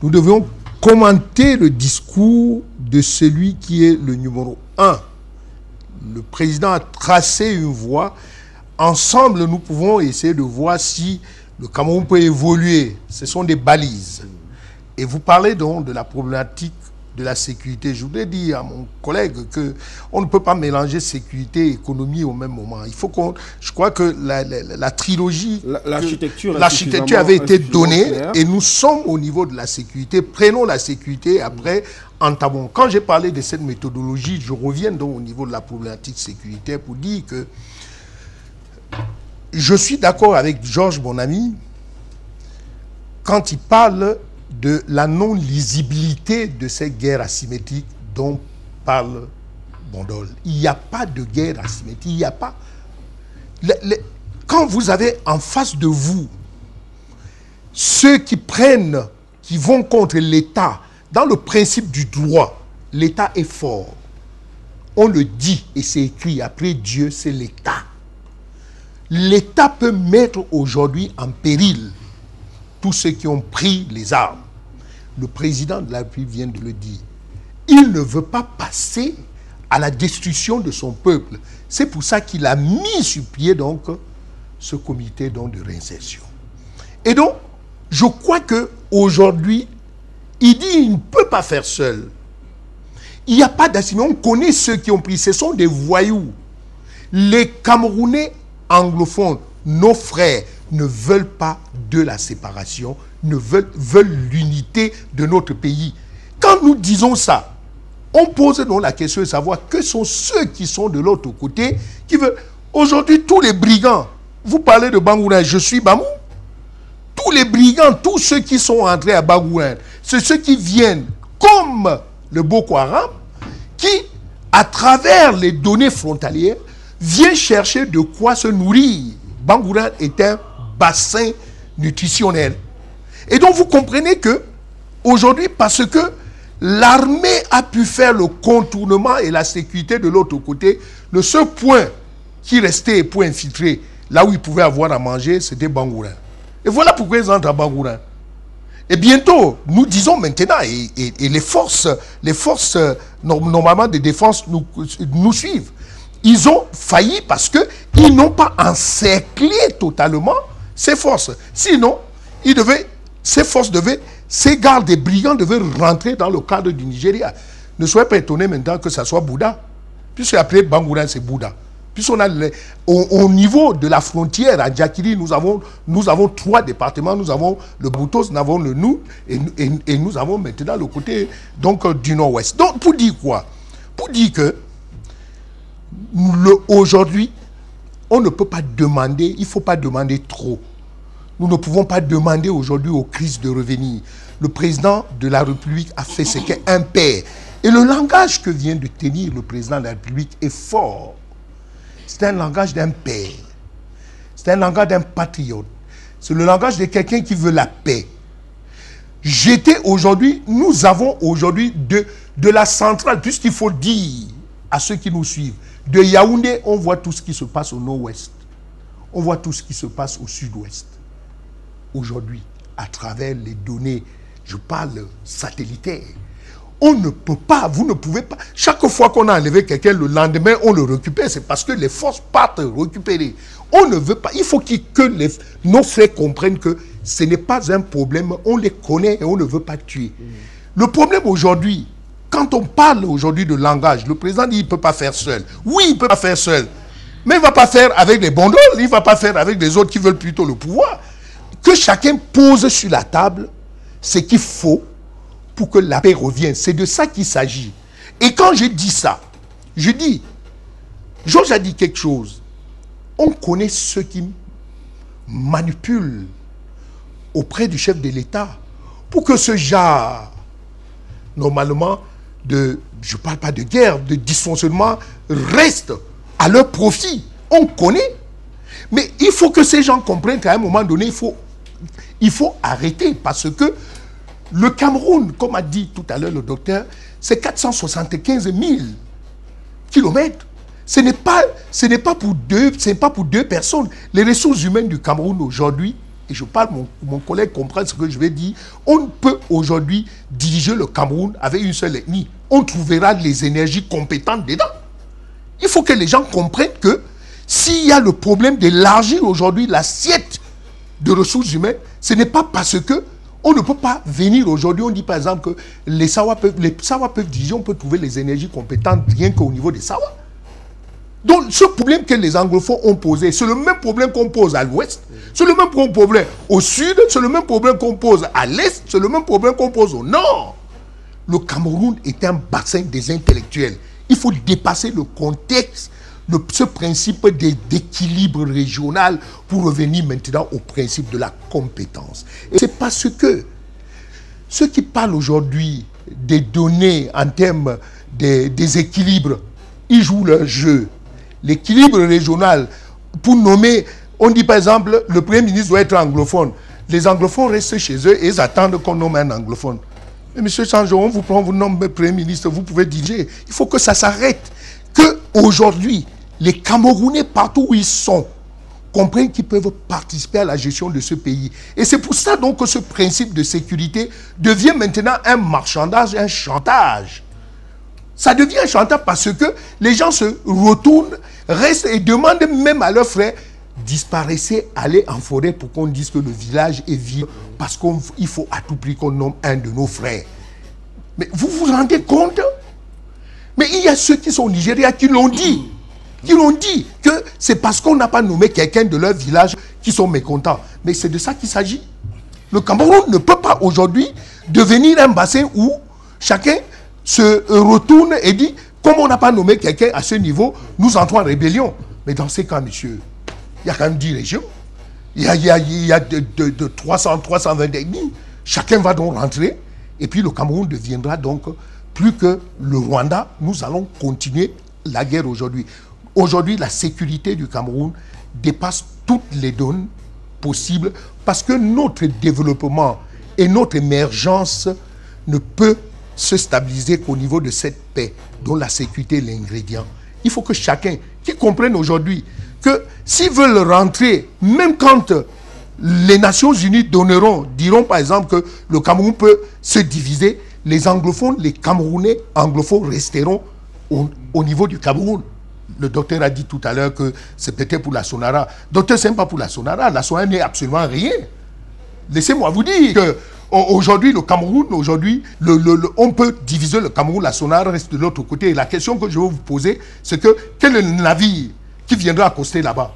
nous devons commenter le discours de celui qui est le numéro 1. Le président a tracé une voie. Ensemble, nous pouvons essayer de voir si le Cameroun peut évoluer. Ce sont des balises. Et vous parlez donc de la problématique de la sécurité. Je voudrais dire à mon collègue qu'on ne peut pas mélanger sécurité et économie au même moment. Il faut qu'on... Je crois que la trilogie... L'architecture avait été donnée et nous sommes au niveau de la sécurité. Prenons la sécurité, après, entamons. Quand j'ai parlé de cette méthodologie, je reviens donc au niveau de la problématique sécuritaire pour dire que je suis d'accord avec Georges, mon ami, quand il parle de la non-lisibilité de ces guerres asymétriques dont parle Bondol. Il n'y a pas de guerre asymétrique, il n'y a pas... Quand vous avez en face de vous ceux qui vont contre l'État, dans le principe du droit, l'État est fort. On le dit et c'est écrit, après Dieu, c'est l'État. L'État peut mettre aujourd'hui en péril tous ceux qui ont pris les armes. Le président de la République vient de le dire. Il ne veut pas passer à la destruction de son peuple. C'est pour ça qu'il a mis sur pied donc ce comité donc, de réinsertion. Et donc, je crois qu'aujourd'hui, il dit qu'il ne peut pas faire seul. Il n'y a pas d'assimilation. On connaît ceux qui ont pris. Ce sont des voyous. Les Camerounais anglophones, nos frères, ne veulent pas de la séparation, veulent l'unité de notre pays. Quand nous disons ça, on pose donc la question de savoir que sont ceux qui sont de l'autre côté qui veulent. Aujourd'hui, tous les brigands, vous parlez de Bangoura, je suis Bamou. Tous les brigands, tous ceux qui sont entrés à Bangoura, c'est ceux qui viennent comme le Boko Haram, qui, à travers les données frontalières, vient chercher de quoi se nourrir. Bangoura est un bassin nutritionnel. Et donc vous comprenez que, aujourd'hui, parce que l'armée a pu faire le contournement et la sécurité de l'autre côté, le seul point qui restait pour infiltrer, là où ils pouvaient avoir à manger, c'était Bangoura. Et voilà pourquoi ils entrent à Bangoura. Et bientôt, nous disons maintenant, et les forces normalement de défense nous suivent. Ils ont failli parce qu'ils n'ont pas encerclé totalement ces forces. Sinon, ces gardes des brigands devaient rentrer dans le cadre du Nigeria. Ne soyez pas étonnés maintenant que ça soit Bouddha. Puisque après Bangoura, c'est Bouddha. Puisqu'on a au niveau de la frontière à Djakiri, nous avons 3 départements. Nous avons le Boutos, nous avons le Nou, et nous avons maintenant le côté donc, du nord-ouest. Donc, pour dire quoi? Pour dire que aujourd'hui, on ne peut pas demander, il ne faut pas demander trop. Nous ne pouvons pas demander aujourd'hui aux crises de revenir. Le président de la République a fait ce qu'est un père. Et le langage que vient de tenir le président de la République est fort. C'est un langage d'un père. C'est un langage d'un patriote. C'est le langage de quelqu'un qui veut la paix. Nous avons aujourd'hui de la centrale, puisqu'il faut dire à ceux qui nous suivent, de Yaoundé, on voit tout ce qui se passe au nord-ouest. On voit tout ce qui se passe au sud-ouest. Aujourd'hui, à travers les données, je parle satellitaires, on ne peut pas, vous ne pouvez pas. Chaque fois qu'on a enlevé quelqu'un, le lendemain, on le récupère. C'est parce que les forces partent récupérer. On ne veut pas. Il faut que nos frères comprennent que ce n'est pas un problème. On les connaît et on ne veut pas tuer. Le problème aujourd'hui, quand on parle aujourd'hui de langage, le président dit qu'il ne peut pas faire seul. Oui, il ne peut pas faire seul. Mais il ne va pas faire avec des bandoles. Il ne va pas faire avec des autres qui veulent plutôt le pouvoir. Que chacun pose sur la table ce qu'il faut pour que la paix revienne. C'est de ça qu'il s'agit. Et quand je dis ça, je dis, Georges a dit quelque chose. On connaît ceux qui manipulent auprès du chef de l'État pour que ce genre, normalement, je ne parle pas de guerre, de dysfonctionnement, reste à leur profit. On connaît. Mais il faut que ces gens comprennent qu'à un moment donné, il faut arrêter parce que le Cameroun, comme a dit tout à l'heure le docteur, c'est 475 000 kilomètres. Ce n'est pas pour deux personnes. Les ressources humaines du Cameroun aujourd'hui, et je parle, mon collègue comprend ce que je vais dire, on peut aujourd'hui diriger le Cameroun avec une seule ethnie. On trouvera les énergies compétentes dedans. Il faut que les gens comprennent que s'il y a le problème d'élargir aujourd'hui l'assiette de ressources humaines, ce n'est pas parce que on ne peut pas venir aujourd'hui, on dit par exemple que les Sawa peuvent diriger, on peut trouver les énergies compétentes rien qu'au niveau des Sawa. Donc ce problème que les anglophones ont posé, c'est le même problème qu'on pose à l'ouest, c'est le même problème au sud, c'est le même problème qu'on pose à l'est, c'est le même problème qu'on pose au nord. Le Cameroun est un bassin des intellectuels. Il faut dépasser le contexte, ce principe d'équilibre régional pour revenir maintenant au principe de la compétence. Et c'est parce que ceux qui parlent aujourd'hui des données en termes des équilibres, ils jouent leur jeu. L'équilibre régional, pour nommer, on dit par exemple, le Premier ministre doit être anglophone. Les anglophones restent chez eux et ils attendent qu'on nomme un anglophone. Mais M. Sanjo, on vous prend, vous nomme Premier ministre, vous pouvez diriger. Il faut que ça s'arrête. Qu'aujourd'hui, les Camerounais, partout où ils sont, comprennent qu'ils peuvent participer à la gestion de ce pays. Et c'est pour ça donc que ce principe de sécurité devient maintenant un marchandage, un chantage. Ça devient un chantage parce que les gens se retournent, restent et demandent même à leurs frères, disparaissez, allez en forêt pour qu'on dise que le village est vide, parce qu'il faut à tout prix qu'on nomme un de nos frères. Mais vous vous rendez compte? Mais il y a ceux qui sont au Nigeria qui l'ont dit. Qui l'ont dit que c'est parce qu'on n'a pas nommé quelqu'un de leur village qui sont mécontents. Mais c'est de ça qu'il s'agit. Le Cameroun ne peut pas aujourd'hui devenir un bassin où chacun se retourne et dit, comme on n'a pas nommé quelqu'un à ce niveau, nous entrons en rébellion. Mais dans ces cas, monsieur, il y a quand même 10 régions. Il y a de 300, 320 ethnies. Chacun va donc rentrer. Et puis le Cameroun deviendra donc plus que le Rwanda. Nous allons continuer la guerre aujourd'hui. Aujourd'hui, la sécurité du Cameroun dépasse toutes les donnes possibles parce que notre développement et notre émergence ne peut se stabiliser qu'au niveau de cette paix dont la sécurité est l'ingrédient. Il faut que chacun qui comprenne aujourd'hui que s'ils veulent rentrer, même quand les Nations Unies diront par exemple que le Cameroun peut se diviser, les anglophones, les Camerounais anglophones resteront au niveau du Cameroun. Le docteur a dit tout à l'heure que c'est peut-être pour la Sonara. Docteur, ce n'est pas pour la Sonara. La Sonara n'est absolument rien. Laissez-moi vous dire que aujourd'hui, le Cameroun, on peut diviser le Cameroun, la Sonara reste de l'autre côté. Et la question que je veux vous poser, c'est que quel est le navire qui viendra accoster là-bas?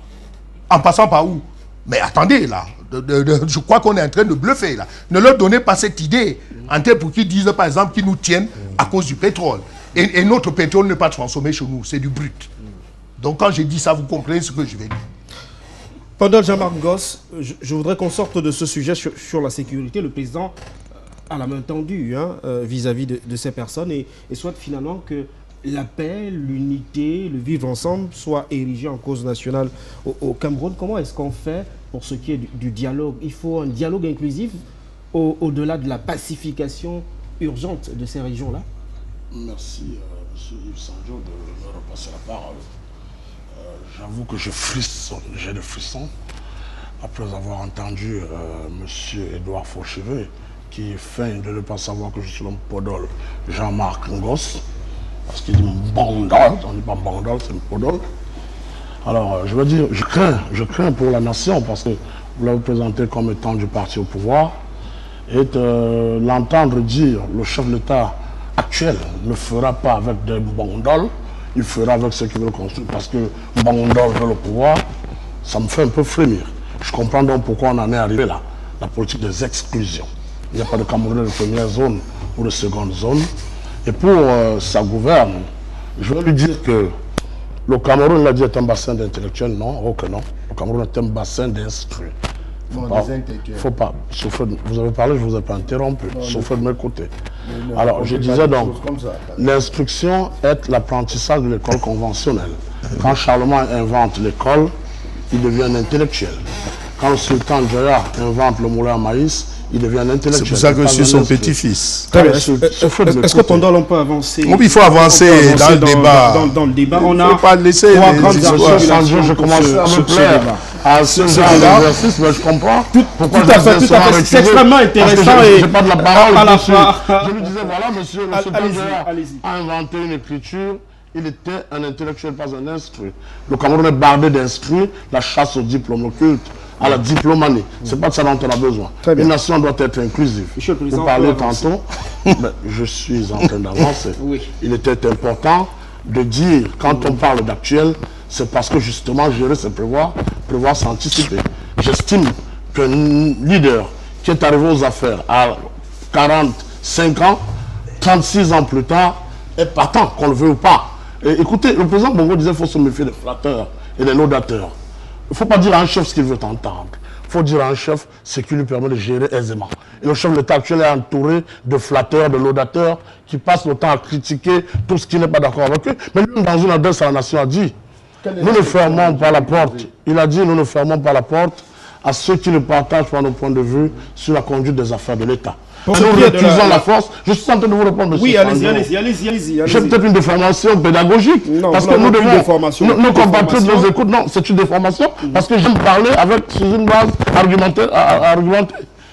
En passant par où? Mais attendez, là, je crois qu'on est en train de bluffer, là. Ne leur donnez pas cette idée, en tête pour qu'ils disent, par exemple, qu'ils nous tiennent à cause du pétrole. Et notre pétrole n'est pas transformé chez nous, c'est du brut. Donc quand je dis ça, vous comprenez ce que je vais dire. Pendant Jean-Marc Gosse, je voudrais qu'on sorte de ce sujet sur la sécurité. Le président a la main tendue vis-à-vis de ces personnes et souhaite finalement que la paix, l'unité, le vivre ensemble soient érigés en cause nationale au Cameroun. Comment est-ce qu'on fait pour ce qui est du dialogue? Il faut un dialogue inclusif au-delà de la pacification urgente de ces régions-là. Merci, M. Yves Sanjo, de me repasser la parole. J'avoue que j'ai des frissons après avoir entendu M. Edouard Fauchevet qui feint de ne pas savoir que je suis l'homme Podol, Jean-Marc Ngoss, parce qu'il dit Bandol, on ne dit pas Bandol, c'est Podol. Alors, je veux dire, je crains pour la nation parce que vous l'avez présenté comme étant du parti au pouvoir et l'entendre dire le chef de l'État actuel ne fera pas avec des Bandol, il fera avec ceux qui veulent construire parce que Bandol veut le pouvoir, ça me fait un peu frémir. Je comprends donc pourquoi on en est arrivé là, la politique des exclusions. Il n'y a pas de Camerounais de première zone ou de seconde zone. Et pour sa gouverne, je veux lui dire que le Cameroun, il a dit, est un bassin d'intellectuels. Non, oh que non. Le Cameroun est un bassin d'instruits. Faut pas. Vous avez parlé, je ne vous ai pas interrompu. Sauf de mes côtés. Alors, je disais donc, l'instruction est l'apprentissage de l'école conventionnelle. Quand Charlemagne invente l'école, il devient un intellectuel. Quand le sultan Djoya invente le moulin à maïs, il devient un intellectuel. C'est pour ça que je suis son petit-fils. Est-ce que pendant on peut avancer? Il faut avancer dans le débat. Dans le débat, on a faut pas laisser trois les grandes discours. je commence à me plaire à ce genre d'exercice, mais je comprends. Tout à fait. C'est extrêmement intéressant. Je n'ai pas de la parole. Je lui disais, voilà, monsieur, le sultan a inventé une écriture. Il était un intellectuel, pas un instruit. Le Cameroun est bardé d'instruits, la chasse au diplôme, le culte à la diplomanie. C'est pas de ça dont on a besoin. Une nation doit être inclusive. Vous parlez tantôt, je suis en train d'avancer. Oui. Il était important de dire, quand on parle d'actuel, c'est parce que justement, gérer, c'est prévoir s'anticiper. J'estime qu'un leader qui est arrivé aux affaires à 45 ans, 36 ans plus tard, est partant, qu'on le veut ou pas. Et écoutez, le président Bongo disait qu'il faut se méfier des flatteurs et des laudateurs. Il ne faut pas dire à un chef ce qu'il veut entendre. Il faut dire à un chef ce qui lui permet de gérer aisément. Et le chef de l'État actuel est entouré de flatteurs, de laudateurs qui passent le temps à critiquer tout ce qui n'est pas d'accord avec eux. Mais lui, dans une adresse à la nation, a dit, nous ne fermons pas la porte. Il a dit, nous ne fermons pas la porte à ceux qui ne partagent pas nos points de vue sur la conduite des affaires de l'État. Pour nous ce qui est de refusons la force. Je suis en train de vous répondre, monsieur. Oui, allez-y. J'ai peut-être une déformation pédagogique. Non, parce que nous devons. Nos compatriotes nous écoutent. Non, c'est une déformation. Parce que j'aime parler sur une base argumentée.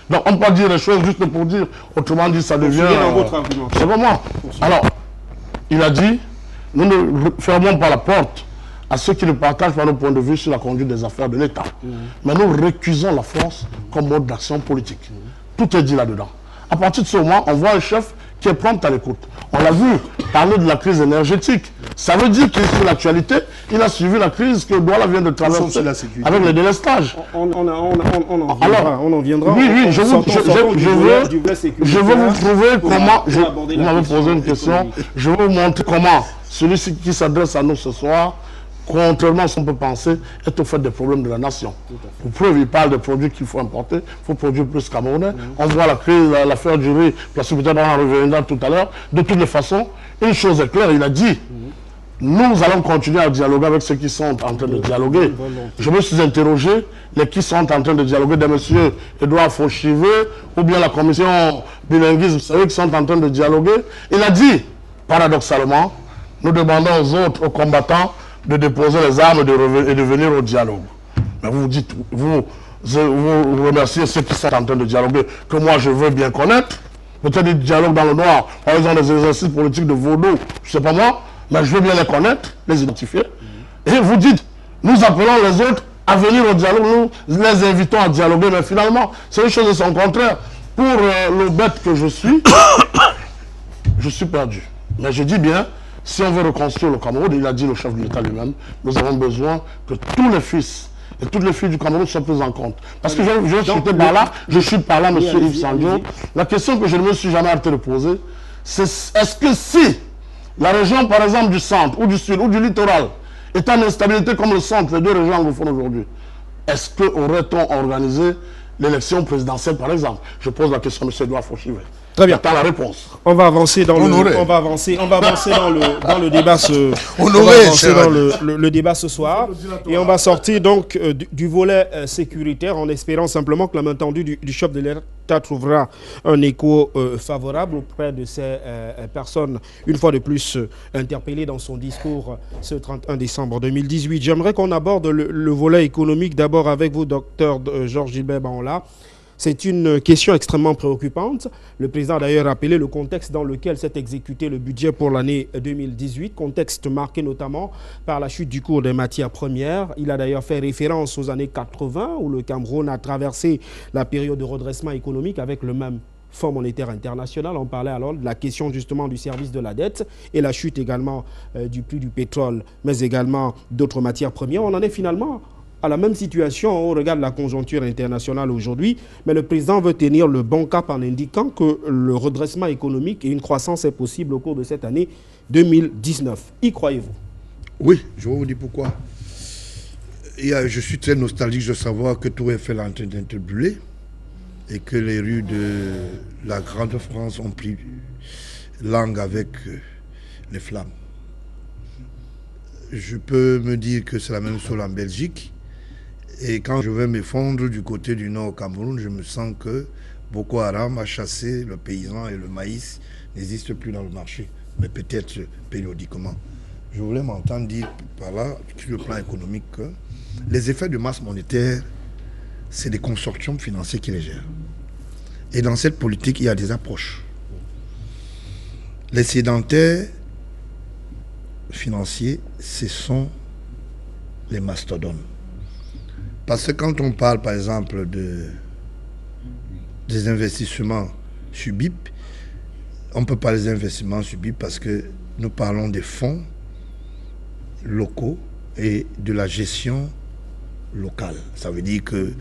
Donc on ne peut pas dire les choses juste pour dire. Autrement dit, ça devient. C'est pas moi. Alors, il a dit, nous ne fermons pas la porte à ceux qui ne partagent pas nos points de vue sur la conduite des affaires de l'État. Mais nous récusons la force comme mode d'action politique. Tout est dit là-dedans. À partir de ce moment, on voit un chef qui est prompt à l'écoute. On l'a vu parler de la crise énergétique. Ça veut dire qu'il est sur l'actualité. Il a suivi la crise que Douala vient de traverser avec les délestages. On en viendra. Oui, je veux vous prouver comment... Vous m'avez posé une question. Je veux vous montrer comment celui qui s'adresse à nous ce soir, contrairement à ce qu'on peut penser, est au fait des problèmes de la nation. Pour preuve, il parle des produits qu'il faut importer, il faut produire plus camerounais. On voit la crise, l'affaire du riz, la secrétaire en reviendra tout à l'heure. De toutes les façons, une chose est claire, il a dit, nous allons continuer à dialoguer avec ceux qui sont en train de dialoguer. Je me suis interrogé, les qui sont en train de dialoguer, des messieurs Edouard Fauchivet, ou bien la commission bilinguisme, c'est eux qui sont en train de dialoguer. Il a dit, paradoxalement, nous demandons aux autres, aux combattants, de déposer les armes et de venir au dialogue. Mais vous dites, vous remerciez ceux qui sont en train de dialoguer, que moi je veux bien connaître. Peut-être des dialogues dans le noir, par exemple des exercices politiques de vaudou, je ne sais pas moi, mais je veux bien les connaître, les identifier. Et vous dites, nous appelons les autres à venir au dialogue, nous les invitons à dialoguer, mais finalement, c'est une chose de son contraire. Pour le bête que je suis perdu. Mais je dis bien, si on veut reconstruire le Cameroun, il a dit le chef de l'État lui-même, nous avons besoin que tous les fils et toutes les filles du Cameroun soient prises en compte. Parce que je suis par là, monsieur Yves Sandio. La question que je ne me suis jamais arrêté de poser, c'est est-ce que si la région, par exemple, du centre, ou du sud, ou du littoral, est en instabilité comme le centre, les deux régions anglophones aujourd'hui, est-ce qu'aurait-on organisé l'élection présidentielle, par exemple? Je pose la question à M. Edouard Fauchivet. Très bien. T'as la réponse. On va avancer dans le débat le débat ce soir et on va sortir donc du volet sécuritaire en espérant simplement que la main tendue du chef de l'État trouvera un écho favorable auprès de ces personnes une fois de plus interpellées dans son discours ce 31 décembre 2018. J'aimerais qu'on aborde le volet économique d'abord avec vous, docteur Georges Gilbert Baola. C'est une question extrêmement préoccupante. Le président a d'ailleurs rappelé le contexte dans lequel s'est exécuté le budget pour l'année 2018, contexte marqué notamment par la chute du cours des matières premières. Il a d'ailleurs fait référence aux années 80 où le Cameroun a traversé la période de redressement économique avec le même Fonds monétaire international. On parlait alors de la question justement du service de la dette et la chute également du prix du pétrole, mais également d'autres matières premières. On en est finalement à la même situation au regard de la conjoncture internationale aujourd'hui, mais le président veut tenir le bon cap en indiquant que le redressement économique et une croissance est possible au cours de cette année 2019. Y croyez-vous? Oui, je vais vous dire pourquoi. Je suis très nostalgique de savoir que tout est fait en train d'être brûlé et que les rues de la Grande France ont pris langue avec les flammes. Je peux me dire que c'est la même chose en Belgique. Et quand je vais m'effondrer du côté du nord au Cameroun, je me sens que Boko Haram a chassé le paysan et le maïs n'existe plus dans le marché, mais peut-être périodiquement. Je voulais m'entendre dire par là, sur le plan économique, que les effets de masse monétaire, c'est des consortiums financiers qui les gèrent. Et dans cette politique, il y a des approches. Les sédentaires financiers, ce sont les mastodontes. Parce que quand on parle, par exemple, des investissements subis, on ne peut pas les investissements subis parce que nous parlons des fonds locaux et de la gestion locale. Ça veut dire que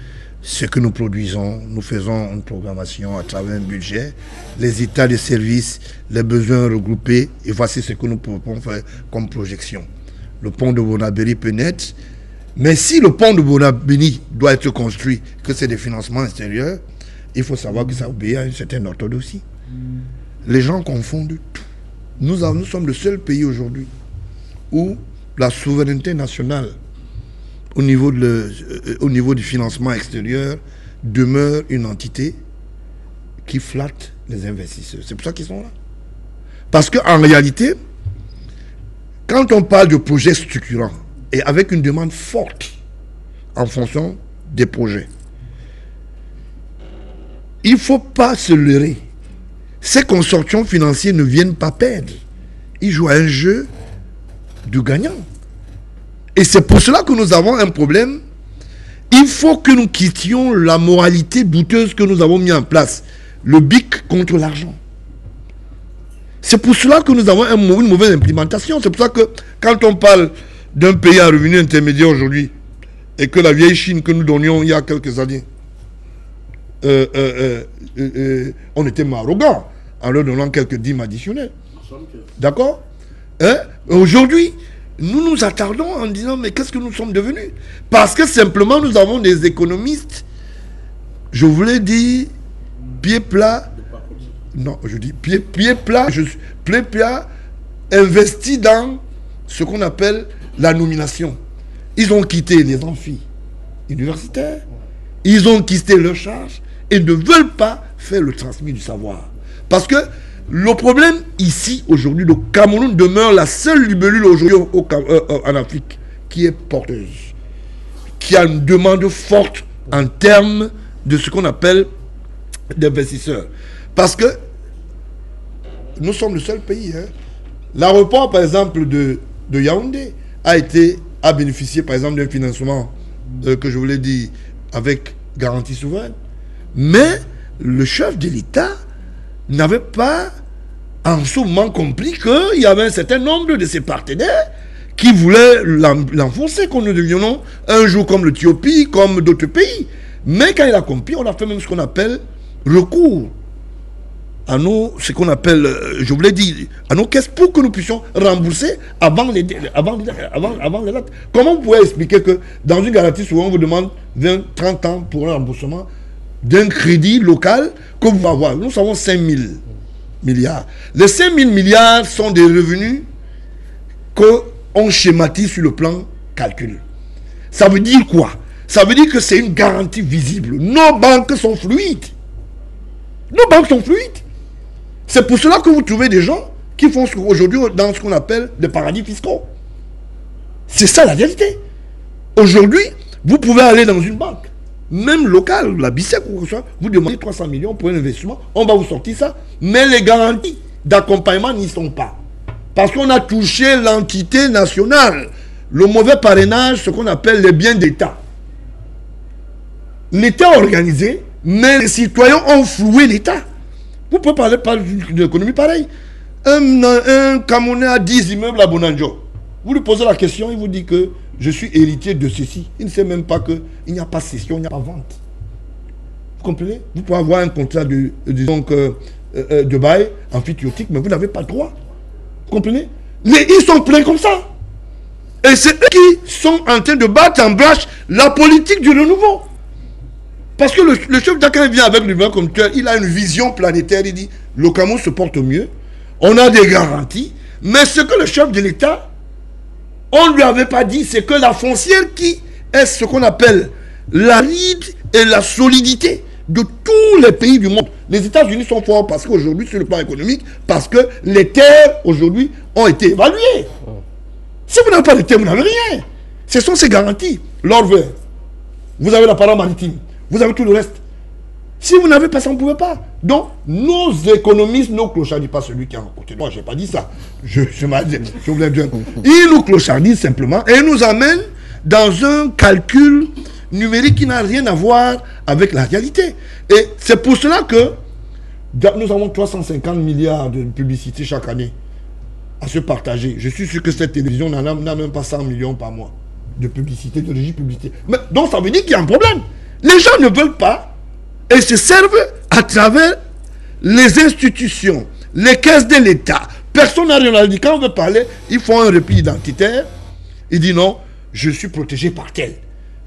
ce que nous produisons, nous faisons une programmation à travers un budget, les états de service, les besoins regroupés, et voici ce que nous pouvons faire comme projection. Le pont de Bonabéry peut naître, mais si le pont de Bonabéry doit être construit, que c'est des financements extérieurs, il faut savoir que ça obéit à une certaine orthodoxie. Les gens confondent tout. Nous sommes le seul pays aujourd'hui où la souveraineté nationale au niveau du financement extérieur demeure une entité qui flattent les investisseurs. C'est pour ça qu'ils sont là. Parce qu'en réalité, quand on parle de projets structurants et avec une demande forte en fonction des projets, il ne faut pas se leurrer. Ces consortiums financiers ne viennent pas perdre. Ils jouent à un jeu de gagnant. Et c'est pour cela que nous avons un problème. Il faut que nous quittions la moralité douteuse que nous avons mis en place. Le BIC contre l'argent. C'est pour cela que nous avons une mauvaise implémentation. C'est pour ça que quand on parle d'un pays à revenu intermédiaire aujourd'hui, et que la vieille Chine que nous donnions il y a quelques années, on était arrogants en leur donnant quelques dîmes additionnels. D'accord, hein? Aujourd'hui, nous nous attardons en disant mais qu'est-ce que nous sommes devenus? Parce que simplement nous avons des économistes, je voulais dire pied plat, non, je dis pied plat, pied plat, investi dans ce qu'on appelle la nomination. Ils ont quitté les amphis universitaires, ils ont quitté leurs charges et ne veulent pas faire le transmis du savoir. Parce que le problème ici, aujourd'hui, le Cameroun demeure la seule libellule aujourd'hui en Afrique qui est porteuse, qui a une demande forte en termes de ce qu'on appelle d'investisseurs. Parce que nous sommes le seul pays. Hein. L'aéroport, par exemple, de Yaoundé a bénéficié, par exemple, d'un financement que je voulais dire avec garantie souveraine. Mais le chef de l'État n'avait pas en ce moment compris qu'il y avait un certain nombre de ses partenaires qui voulaient l'enfoncer, qu'on nous devions un jour comme l'Éthiopie, comme d'autres pays. Mais quand il a compris, on a fait même ce qu'on appelle recours à nos, ce qu'on appelle, je voulais dire, à nos caisses pour que nous puissions rembourser avant les dates. Comment vous pouvez expliquer que dans une garantie, souvent on vous demande 20, 30 ans pour un remboursement d'un crédit local que vous allez avoir? Nous savons 5 000 milliards. Les 5 000 milliards sont des revenus qu'on schématise sur le plan calcul. Ça veut dire quoi? Ça veut dire que c'est une garantie visible. Nos banques sont fluides. Nos banques sont fluides. C'est pour cela que vous trouvez des gens qui font aujourd'hui dans ce qu'on appelle des paradis fiscaux. C'est ça la vérité. Aujourd'hui, vous pouvez aller dans une banque, même locale, la BICEC ou quoi que ce soit, vous demandez 300 millions pour un investissement, on va vous sortir ça. Mais les garanties d'accompagnement n'y sont pas. Parce qu'on a touché l'entité nationale, le mauvais parrainage, ce qu'on appelle les biens d'État. L'État organisé, mais les citoyens ont floué l'État. Vous pouvez parler d'une économie pareille. Un Camerounais a 10 immeubles à Bonanjo. Vous lui posez la question, il vous dit que je suis héritier de ceci. Il ne sait même pas qu'il n'y a pas cession, il n'y a pas vente. Vous comprenez? Vous pouvez avoir un contrat de bail amphithéotique, mais vous n'avez pas le droit. Vous comprenez? Ils sont pleins comme ça. Et c'est eux qui sont en train de battre en brèche la politique du renouveau. Parce que le chef d'État vient avec lui-même comme tel, il a une vision planétaire, il dit, le Cameroun se porte mieux, on a des garanties, mais ce que le chef de l'État, on ne lui avait pas dit, c'est que la foncière qui est ce qu'on appelle la ride et la solidité de tous les pays du monde. Les États-Unis sont forts parce qu'aujourd'hui, sur le plan économique, parce que les terres, aujourd'hui, ont été évaluées. Si vous n'avez pas de terre, vous n'avez rien. Ce sont ces garanties. L'or vert, vous avez la parole maritime. Vous avez tout le reste. Si vous n'avez pas ça, vous ne pouvez pas. Donc, nos économistes, nos clochards, pas celui qui est à côté de moi, je n'ai pas dit ça. Je voulais dire. Ils nous clochardisent simplement et nous amènent dans un calcul numérique qui n'a rien à voir avec la réalité. Et c'est pour cela que nous avons 350 milliards de publicité chaque année à se partager. Je suis sûr que cette télévision n'a même pas 100 millions par mois de publicité, de régie publicité. Mais, donc, ça veut dire qu'il y a un problème. Les gens ne veulent pas et se servent à travers les institutions, les caisses de l'État. Personne n'a rien dit. Quand on veut parler, ils font un repli identitaire. Ils disent non, je suis protégé par tel.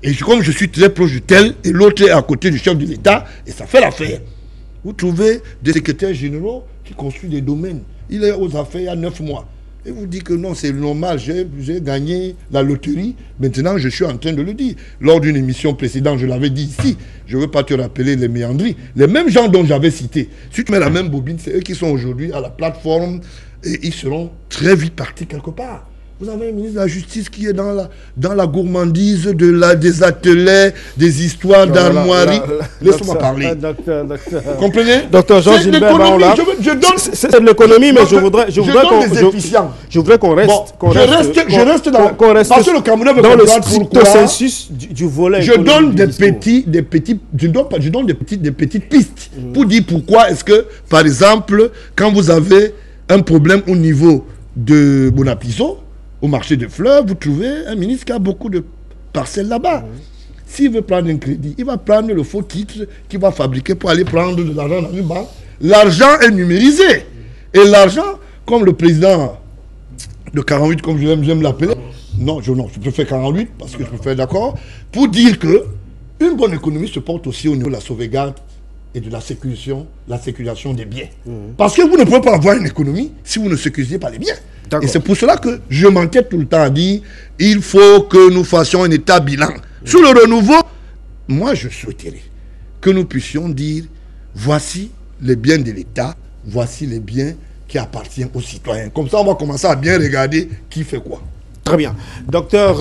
Et comme je suis très proche de tel, et l'autre est à côté du chef de l'État, et ça fait l'affaire. Vous trouvez des secrétaires généraux qui construisent des domaines. Il est aux affaires il y a 9 mois. Et vous dites que non, c'est normal, j'ai gagné la loterie. Maintenant, je suis en train de le dire. Lors d'une émission précédente, je l'avais dit ici. Je ne veux pas te rappeler les méandries. Les mêmes gens dont j'avais cité, si tu mets la même bobine, c'est eux qui sont aujourd'hui à la plateforme et ils seront très vite partis quelque part. Vous avez un ministre de la Justice qui est dans la gourmandise des ateliers, des histoires d'armoiries. Laisse-moi parler. Docteur. Comprenez? Docteur Jean-Gilbert Baola. C'est de l'économie, mais je voudrais qu'on reste. Je reste dans. Parce que le Cameroun veut dans le comprendre pourquoi. consensus du volet. Je donne des petites pistes pour dire pourquoi est-ce que, par exemple, quand vous avez un problème au niveau de Bonapiso, au marché de fleurs, vous trouvez un ministre qui a beaucoup de parcelles là-bas. S'il veut prendre un crédit, il va prendre le faux titre qu'il va fabriquer pour aller prendre de l'argent dans une banque. L'argent est numérisé. Et l'argent, comme le président de 48, comme j'aime l'appeler, non, je préfère 48 parce que je préfère d'accord, pour dire que une bonne économie se porte aussi au niveau de la sauvegarde et de la sécurisation des biens. Parce que vous ne pouvez pas avoir une économie si vous ne sécurisez pas les biens. Et c'est pour cela que je m'entête tout le temps à dire il faut que nous fassions un état bilan. Sur le renouveau, moi je souhaiterais que nous puissions dire voici les biens de l'État, voici les biens qui appartiennent aux citoyens. Comme ça, on va commencer à bien regarder qui fait quoi. Très bien. Docteur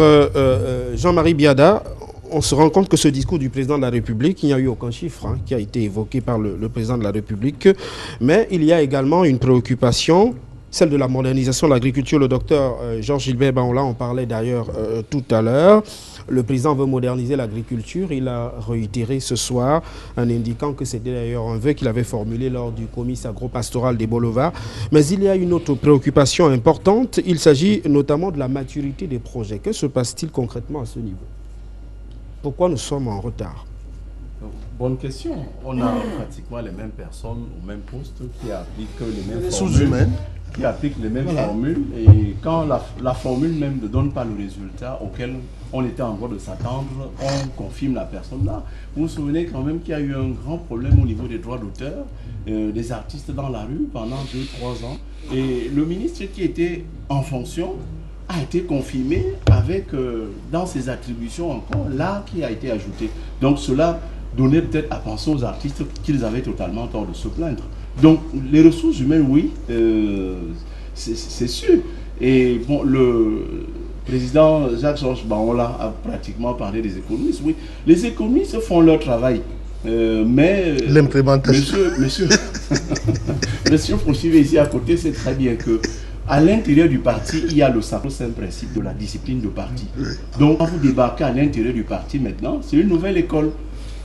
Jean-Marie Biada, on se rend compte que ce discours du président de la République, il n'y a eu aucun chiffre qui a été évoqué par le président de la République, mais il y a également une préoccupation, celle de la modernisation de l'agriculture. Le docteur Jean-Gilbert Baola en parlait d'ailleurs tout à l'heure. Le président veut moderniser l'agriculture. Il a réitéré ce soir en indiquant que c'était d'ailleurs un vœu qu'il avait formulé lors du comice agro-pastoral des Bolova. Mais il y a une autre préoccupation importante. Il s'agit notamment de la maturité des projets. Que se passe-t-il concrètement à ce niveau? Pourquoi nous sommes en retard? Bonne question. On a pratiquement les mêmes personnes au même poste qui appliquent les mêmes sous-humains. Qui appliquent les mêmes formules, et quand la formule même ne donne pas le résultat auquel on était en droit de s'attendre, on confirme la personne là. Vous vous souvenez quand même qu'il y a eu un grand problème au niveau des droits d'auteur, des artistes dans la rue pendant 2-3 ans, et le ministre qui était en fonction a été confirmé avec, dans ses attributions encore, l'art qui a été ajouté. Donc cela donnait peut-être à penser aux artistes qu'ils avaient totalement tort de se plaindre. Donc les ressources humaines, oui, c'est sûr. Et bon, le président Jacques-Georges Baola a pratiquement parlé des économistes. Oui, les économistes font leur travail. Mais l'implémentation. Monsieur Fauchive ici à côté sait très bien que à l'intérieur du parti, il y a le sacro-saint principe de la discipline de parti. Donc quand vous débarquez à l'intérieur du parti maintenant, c'est une nouvelle école.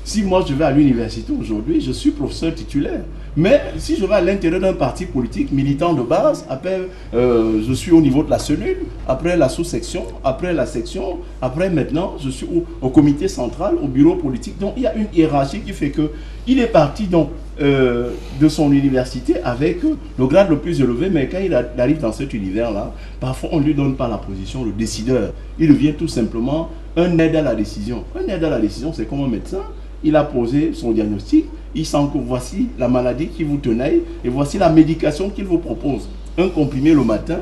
Si moi je vais à l'université aujourd'hui, je suis professeur titulaire. Mais si je vais à l'intérieur d'un parti politique, militant de base, après je suis au niveau de la cellule, après la sous-section, après la section, après maintenant je suis au comité central, au bureau politique. Donc il y a une hiérarchie qui fait que il est parti donc de son université avec le grade le plus élevé, mais quand il arrive dans cet univers-là, parfois on ne lui donne pas la position de décideur. Il devient tout simplement un aide à la décision. Un aide à la décision, c'est comme un médecin. Il a posé son diagnostic, il sent que voici la maladie qui vous tenaille et voici la médication qu'il vous propose. Un comprimé le matin,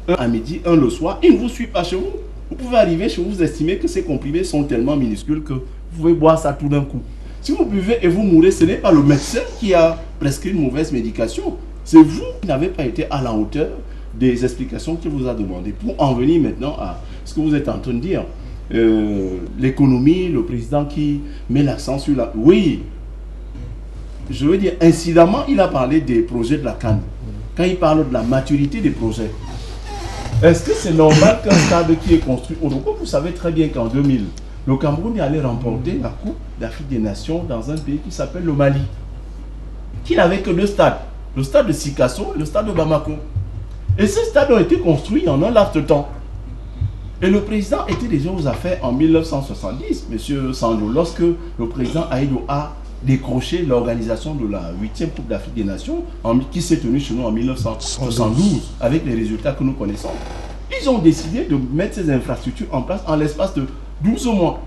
un à midi, un le soir. Il ne vous suit pas chez vous. Vous pouvez arriver chez vous, vous estimez que ces comprimés sont tellement minuscules que vous pouvez boire ça tout d'un coup. Si vous buvez et vous mourrez, ce n'est pas le médecin qui a prescrit une mauvaise médication. C'est vous qui n'avez pas été à la hauteur des explications qu'il vous a demandées. Pour en venir maintenant à ce que vous êtes en train de dire, l'économie, le président qui met l'accent sur la... Oui, je veux dire, incidemment, il a parlé des projets de la CAN. Quand il parle de la maturité des projets, est-ce que c'est normal qu'un stade qui est construit au Togo, vous savez très bien qu'en 2000, le Cameroun est allé remporter la Coupe d'Afrique des Nations dans un pays qui s'appelle le Mali, qui n'avait que 2 stades, le stade de Sikasso et le stade de Bamako. Et ces stades ont été construits en un laps de temps. Et le président était déjà aux affaires en 1970, M. Sandro, lorsque le président Aïdou a décroché l'organisation de la 8e Coupe d'Afrique des Nations qui s'est tenue chez nous en 1972, avec les résultats que nous connaissons. Ils ont décidé de mettre ces infrastructures en place en l'espace de 12 mois.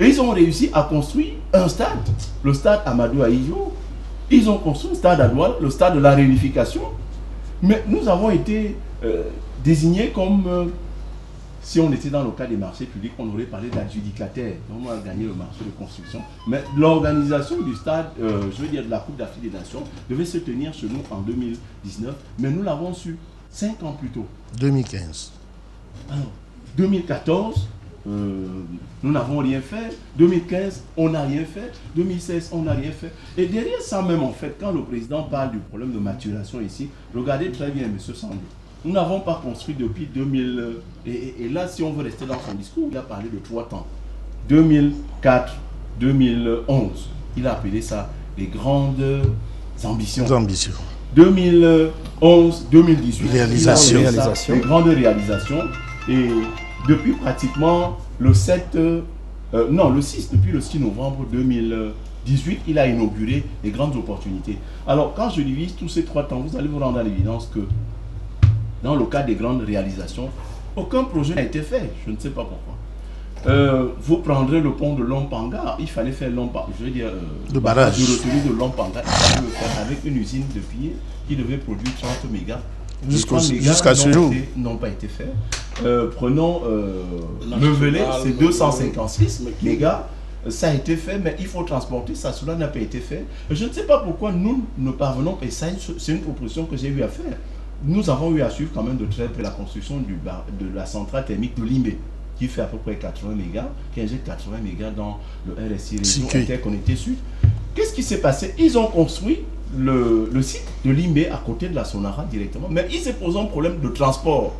Et ils ont réussi à construire un stade, le stade Amadou Ahidjo. Ils ont construit le stade à Douala, le stade de la réunification. Mais nous avons été désigné comme, si on était dans le cas des marchés publics, on aurait parlé d'adjudicataire. On a gagné le marché de construction. Mais l'organisation du stade, je veux dire de la Coupe d'Afrique des Nations, devait se tenir chez nous en 2019, mais nous l'avons su 5 ans plus tôt. 2015. Alors, 2014, nous n'avons rien fait. 2015, on n'a rien fait. 2016, on n'a rien fait. Et derrière ça même, en fait, quand le président parle du problème de maturation ici, regardez très bien, M. Sandou. Nous n'avons pas construit depuis 2000. Et là, si on veut rester dans son discours, il a parlé de 3 temps. 2004, 2011. Il a appelé ça les grandes ambitions. 2011, 2018. Réalisation. Les grandes réalisations. Et depuis pratiquement le 7, le 6, depuis le 6 novembre 2018, il a inauguré les grandes opportunités. Alors, quand je divise tous ces 3 temps, vous allez vous rendre à l'évidence que dans le cas des grandes réalisations, aucun projet n'a été fait. Je ne sais pas pourquoi. Vous prendrez le pont de Lompanga, il fallait faire je veux dire, le barrage de retenue de Lompanga, il fallait le faire avec une usine de pied qui devait produire 30 mégas. Jusqu'à ce jour. N'ont pas été faits. Prenons Mevelé, c'est 256 mégas. Ça a été fait, mais il faut transporter ça. Cela n'a pas été fait. Je ne sais pas pourquoi nous ne parvenons pas. Et ça, c'est une proposition que j'ai eu à faire. Nous avons eu à suivre quand même de très près la construction de la centrale thermique de Limbé, qui fait à peu près 80 mégas, qui injecte 80 mégas dans le RSI, réseau interconnecté sud. Qu'est-ce qui s'est passé? Ils ont construit le site de Limbé à côté de la Sonara directement, mais il s'est posé un problème de transport.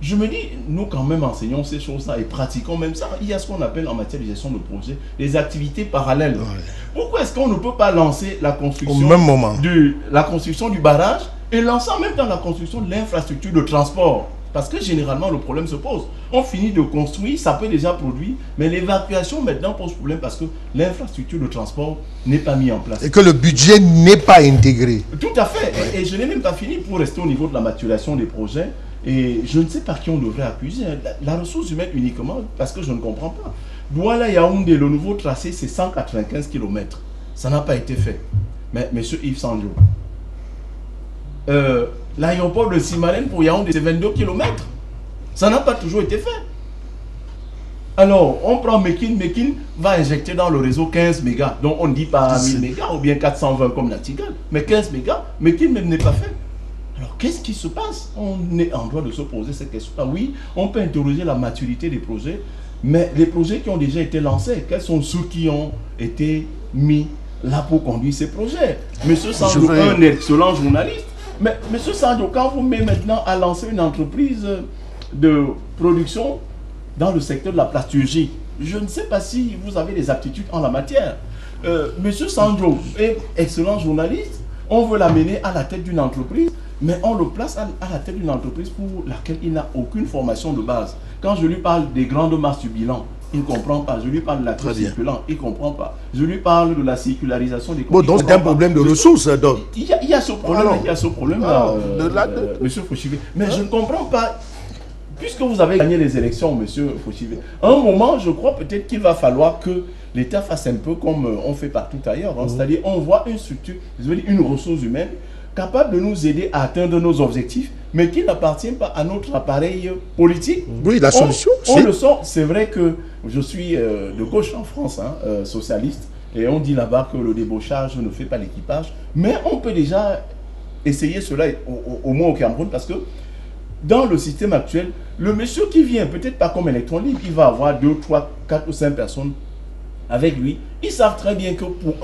Je me dis, nous quand même enseignons ces choses-là et pratiquons même ça. Il y a ce qu'on appelle en matière de gestion de projet des activités parallèles. Ouais. Pourquoi est-ce qu'on ne peut pas lancer la construction au même moment la construction du barrage et lancer même dans la construction de l'infrastructure de transport? Parce que généralement le problème se pose. On finit de construire, ça peut déjà produire, mais l'évacuation maintenant pose problème parce que l'infrastructure de transport n'est pas mise en place. Et que le budget n'est pas intégré. Tout à fait. Et je n'ai même pas fini pour rester au niveau de la maturation des projets. Et je ne sais pas qui on devrait accuser. La ressource humaine uniquement, parce que je ne comprends pas. Douala Yaoundé, le nouveau tracé, c'est 195 km. Ça n'a pas été fait. Mais M. Yves Sandjo, l'aéroport de Simalène pour Yaoundé, c'est 22 km. Ça n'a pas toujours été fait. Alors, on prend Mekin va injecter dans le réseau 15 mégas. Donc, on ne dit pas 1000 mégas ou bien 420 comme Natigal. Mais 15 mégas, Mekin même n'est pas fait. Alors, qu'est-ce qui se passe? On est en droit de se poser cette question-là. Oui, on peut interroger la maturité des projets, mais les projets qui ont déjà été lancés, quels sont ceux qui ont été mis là pour conduire ces projets? Monsieur Sandro, un excellent journaliste, mais Monsieur Sandro, quand vous mettez maintenant à lancer une entreprise de production dans le secteur de la plasturgie, je ne sais pas si vous avez des aptitudes en la matière. Monsieur Sandro est excellent journaliste, on veut l'amener à la tête d'une entreprise, mais on le place à la tête d'une entreprise pour laquelle il n'a aucune formation de base. Quand je lui parle des grandes masses du bilan, il ne comprend pas. Je lui parle de la circulant, il ne comprend pas. Je lui parle de la circularisation des bon, donc c'est un problème de ressources. Donc. Il y a ce problème, il y a ce problème-là, monsieur Fouchivé. Mais je ne comprends pas. Puisque vous avez gagné les élections, monsieur Fouchivé, à un moment, je crois peut-être qu'il va falloir que l'État fasse un peu comme on fait partout ailleurs. Hein. C'est-à-dire, on voit une structure, je veux dire une ressource humaine, capable de nous aider à atteindre nos objectifs, mais qui n'appartient pas à notre appareil politique. Oui, la solution, on le sent. C'est vrai que je suis de gauche en France, hein, socialiste, et on dit là-bas que le débauchage ne fait pas l'équipage, mais on peut déjà essayer cela au moins au Cameroun, parce que dans le système actuel, le monsieur qui vient, peut-être pas comme électron libre, il va avoir 2, 3, 4 ou 5 personnes avec lui. Ils savent très bien que pour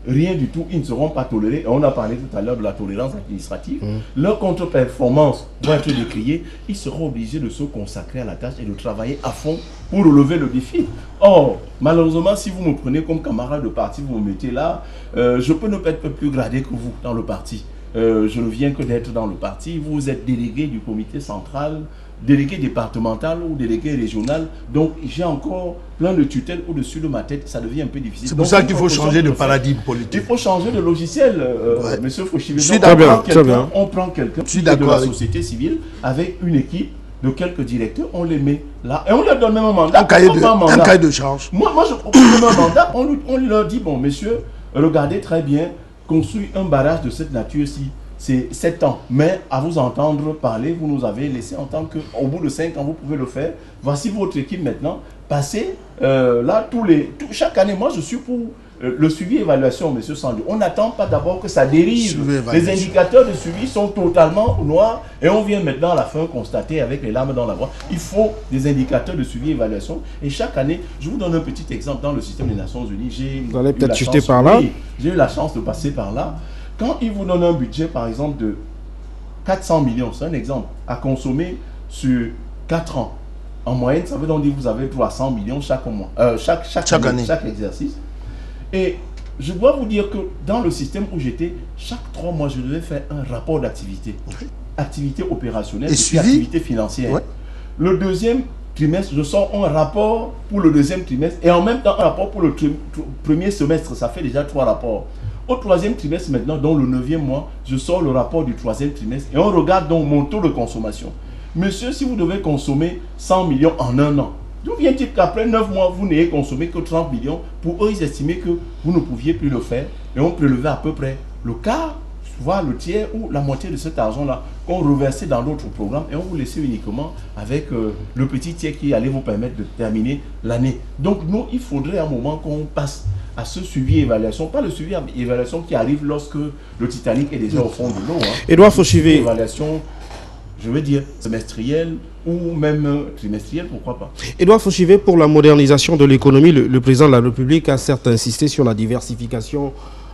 rien du tout, ils ne seront pas tolérés. Et on a parlé tout à l'heure de la tolérance administrative. Leur contre-performance doit être décriée. Ils seront obligés de se consacrer à la tâche et de travailler à fond pour relever le défi. Or, malheureusement, si vous me prenez comme camarade de parti, vous me mettez là, je peux ne pas être plus gradé que vous dans le parti. Je ne viens que d'être dans le parti. Vous êtes délégué du comité central, délégué départemental ou délégué régional. Donc, j'ai encore plein de tutelles au-dessus de ma tête. Ça devient un peu difficile. C'est pour ça qu'il faut changer de paradigme politique. Il faut changer de logiciel, monsieur Fouchivé. On prend quelqu'un de la société civile avec une équipe de quelques directeurs, on les met là et on leur donne même un mandat. Un cahier de charge. Moi je propose un mandat. On leur dit, bon, messieurs, regardez très bien, construire un barrage de cette nature-ci, c'est 7 ans. Mais à vous entendre parler, vous nous avez laissé entendre qu'au bout de 5 ans, vous pouvez le faire. Voici votre équipe maintenant. Passez là, chaque année, moi je suis pour le suivi et évaluation, M. Sandio. On n'attend pas d'abord que ça dérive. Les indicateurs de suivi sont totalement noirs et on vient maintenant à la fin constater avec les larmes dans la voix. Il faut des indicateurs de suivi et évaluation. Et chaque année, je vous donne un petit exemple dans le système des Nations Unies. Vous allez peut-être chuter par là. Oui, j'ai eu la chance de passer par là. Quand ils vous donnent un budget, par exemple, de 400 millions, c'est un exemple, à consommer sur 4 ans. En moyenne, ça veut donc dire que vous avez 300 millions chaque mois, chaque année, chaque exercice. Et je dois vous dire que dans le système où j'étais, chaque 3 mois, je devais faire un rapport d'activité. Activité opérationnelle et activité financière. Ouais. Le deuxième trimestre, je sors un rapport pour le deuxième trimestre et en même temps un rapport pour le premier semestre. Ça fait déjà 3 rapports. Au 3e trimestre maintenant, dans le 9e mois, je sors le rapport du 3e trimestre et on regarde donc mon taux de consommation. Monsieur, si vous devez consommer 100 millions en un an, d'où vient-il qu'après 9 mois, vous n'ayez consommé que 30 millions? Pour eux, ils estimaient que vous ne pouviez plus le faire et on prélevait à peu près le quart, voire le tiers ou la moitié de cet argent-là qu'on reversait dans d'autres programmes et on vous laissait uniquement avec le petit tiers qui allait vous permettre de terminer l'année. Donc nous, il faudrait un moment qu'on passe à ce suivi et évaluation, pas le suivi et évaluation qui arrive lorsque le Titanic est déjà au fond de l'eau. Edouard Fauchivé. Évaluation, je veux dire, semestrielle ou même trimestrielle, pourquoi pas. Edouard Fauchivé, pour la modernisation de l'économie, le président de la République a certes insisté sur la diversification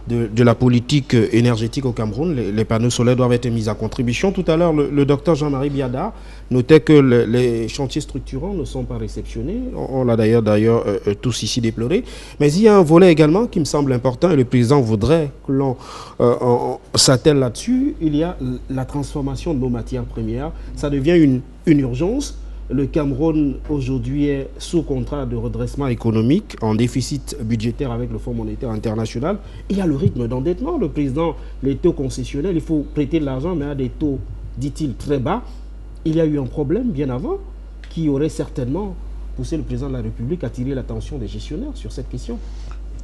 de la politique énergétique au Cameroun. Les panneaux solaires doivent être mis à contribution. Tout à l'heure, le docteur Jean-Marie Biada notait que les chantiers structurants ne sont pas réceptionnés. On l'a d'ailleurs tous ici déploré. Mais il y a un volet également qui me semble important et le président voudrait que l'on s'attelle là-dessus. Il y a la transformation de nos matières premières. Ça devient une urgence. Le Cameroun aujourd'hui est sous contrat de redressement économique, en déficit budgétaire avec le Fonds monétaire international. Il y a le rythme d'endettement. Le président, les taux concessionnels, il faut prêter de l'argent, mais à des taux, dit-il, très bas. Il y a eu un problème bien avant qui aurait certainement poussé le président de la République à attirer l'attention des gestionnaires sur cette question.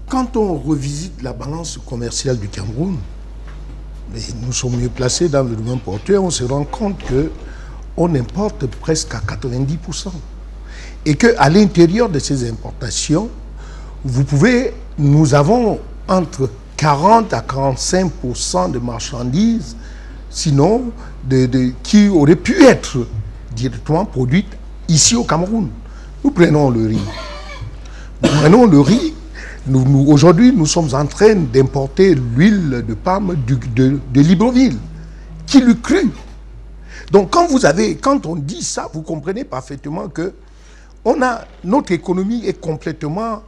Quand on revisite la balance commerciale du Cameroun, mais nous sommes mieux placés dans le domaine portuaire, on se rend compte que on importe presque à 90%. Et qu'à l'intérieur de ces importations, nous avons entre 40 à 45% de marchandises, sinon qui auraient pu être directement produites ici au Cameroun. Nous prenons le riz. Aujourd'hui, nous sommes en train d'importer l'huile de palme de Libreville. Qui l'eût cru? Donc quand on dit ça, vous comprenez parfaitement que notre économie est complètement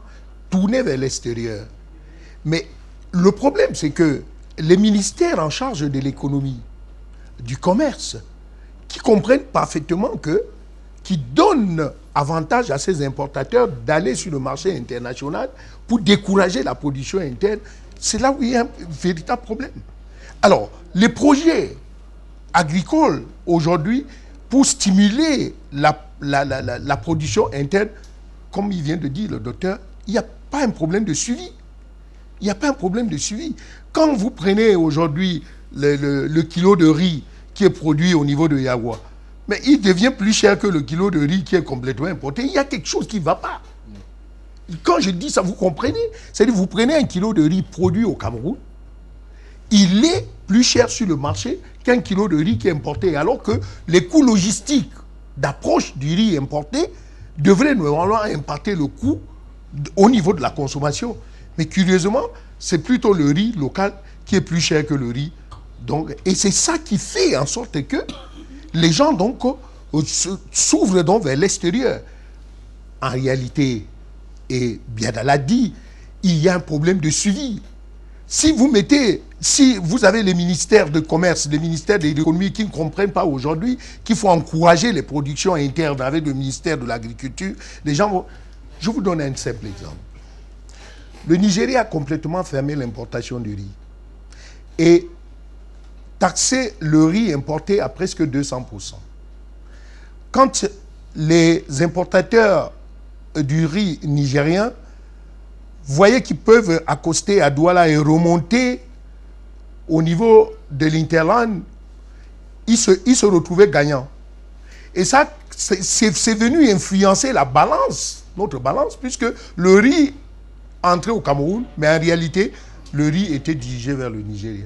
tournée vers l'extérieur. Mais le problème, c'est que les ministères en charge de l'économie, du commerce, qui comprennent parfaitement qui donnent avantage à ces importateurs d'aller sur le marché international pour décourager la production interne, c'est là où il y a un véritable problème. Alors, les projets agricoles aujourd'hui, pour stimuler la production interne, comme il vient de dire le docteur, il n'y a pas un problème de suivi. Il n'y a pas un problème de suivi. Quand vous prenez aujourd'hui le kilo de riz qui est produit au niveau de Yagua, mais il devient plus cher que le kilo de riz qui est complètement importé. Il y a quelque chose qui ne va pas. Quand je dis ça, vous comprenez? C'est-à-dire vous prenez un kilo de riz produit au Cameroun, il est plus cher sur le marché qu'un kilo de riz qui est importé, alors que les coûts logistiques d'approche du riz importé devraient normalement impacter le coût au niveau de la consommation. Mais curieusement, c'est plutôt le riz local qui est plus cher que le riz. Donc, et c'est ça qui fait en sorte que les gens donc s'ouvrent donc vers l'extérieur. En réalité, et Biada l'a dit, il y a un problème de suivi. Si vous avez les ministères de commerce, les ministères de l'économie qui ne comprennent pas aujourd'hui qu'il faut encourager les productions internes avec le ministère de l'Agriculture, les gens vont... Je vous donne un simple exemple. Le Nigeria a complètement fermé l'importation du riz et taxé le riz importé à presque 200%. Quand les importateurs du riz nigérien voyaient qu'ils peuvent accoster à Douala et remonter au niveau de l'Interland, ils se retrouvaient gagnants. Et ça, c'est venu influencer la balance, notre balance, puisque le riz entrait au Cameroun, mais en réalité, le riz était dirigé vers le Nigeria.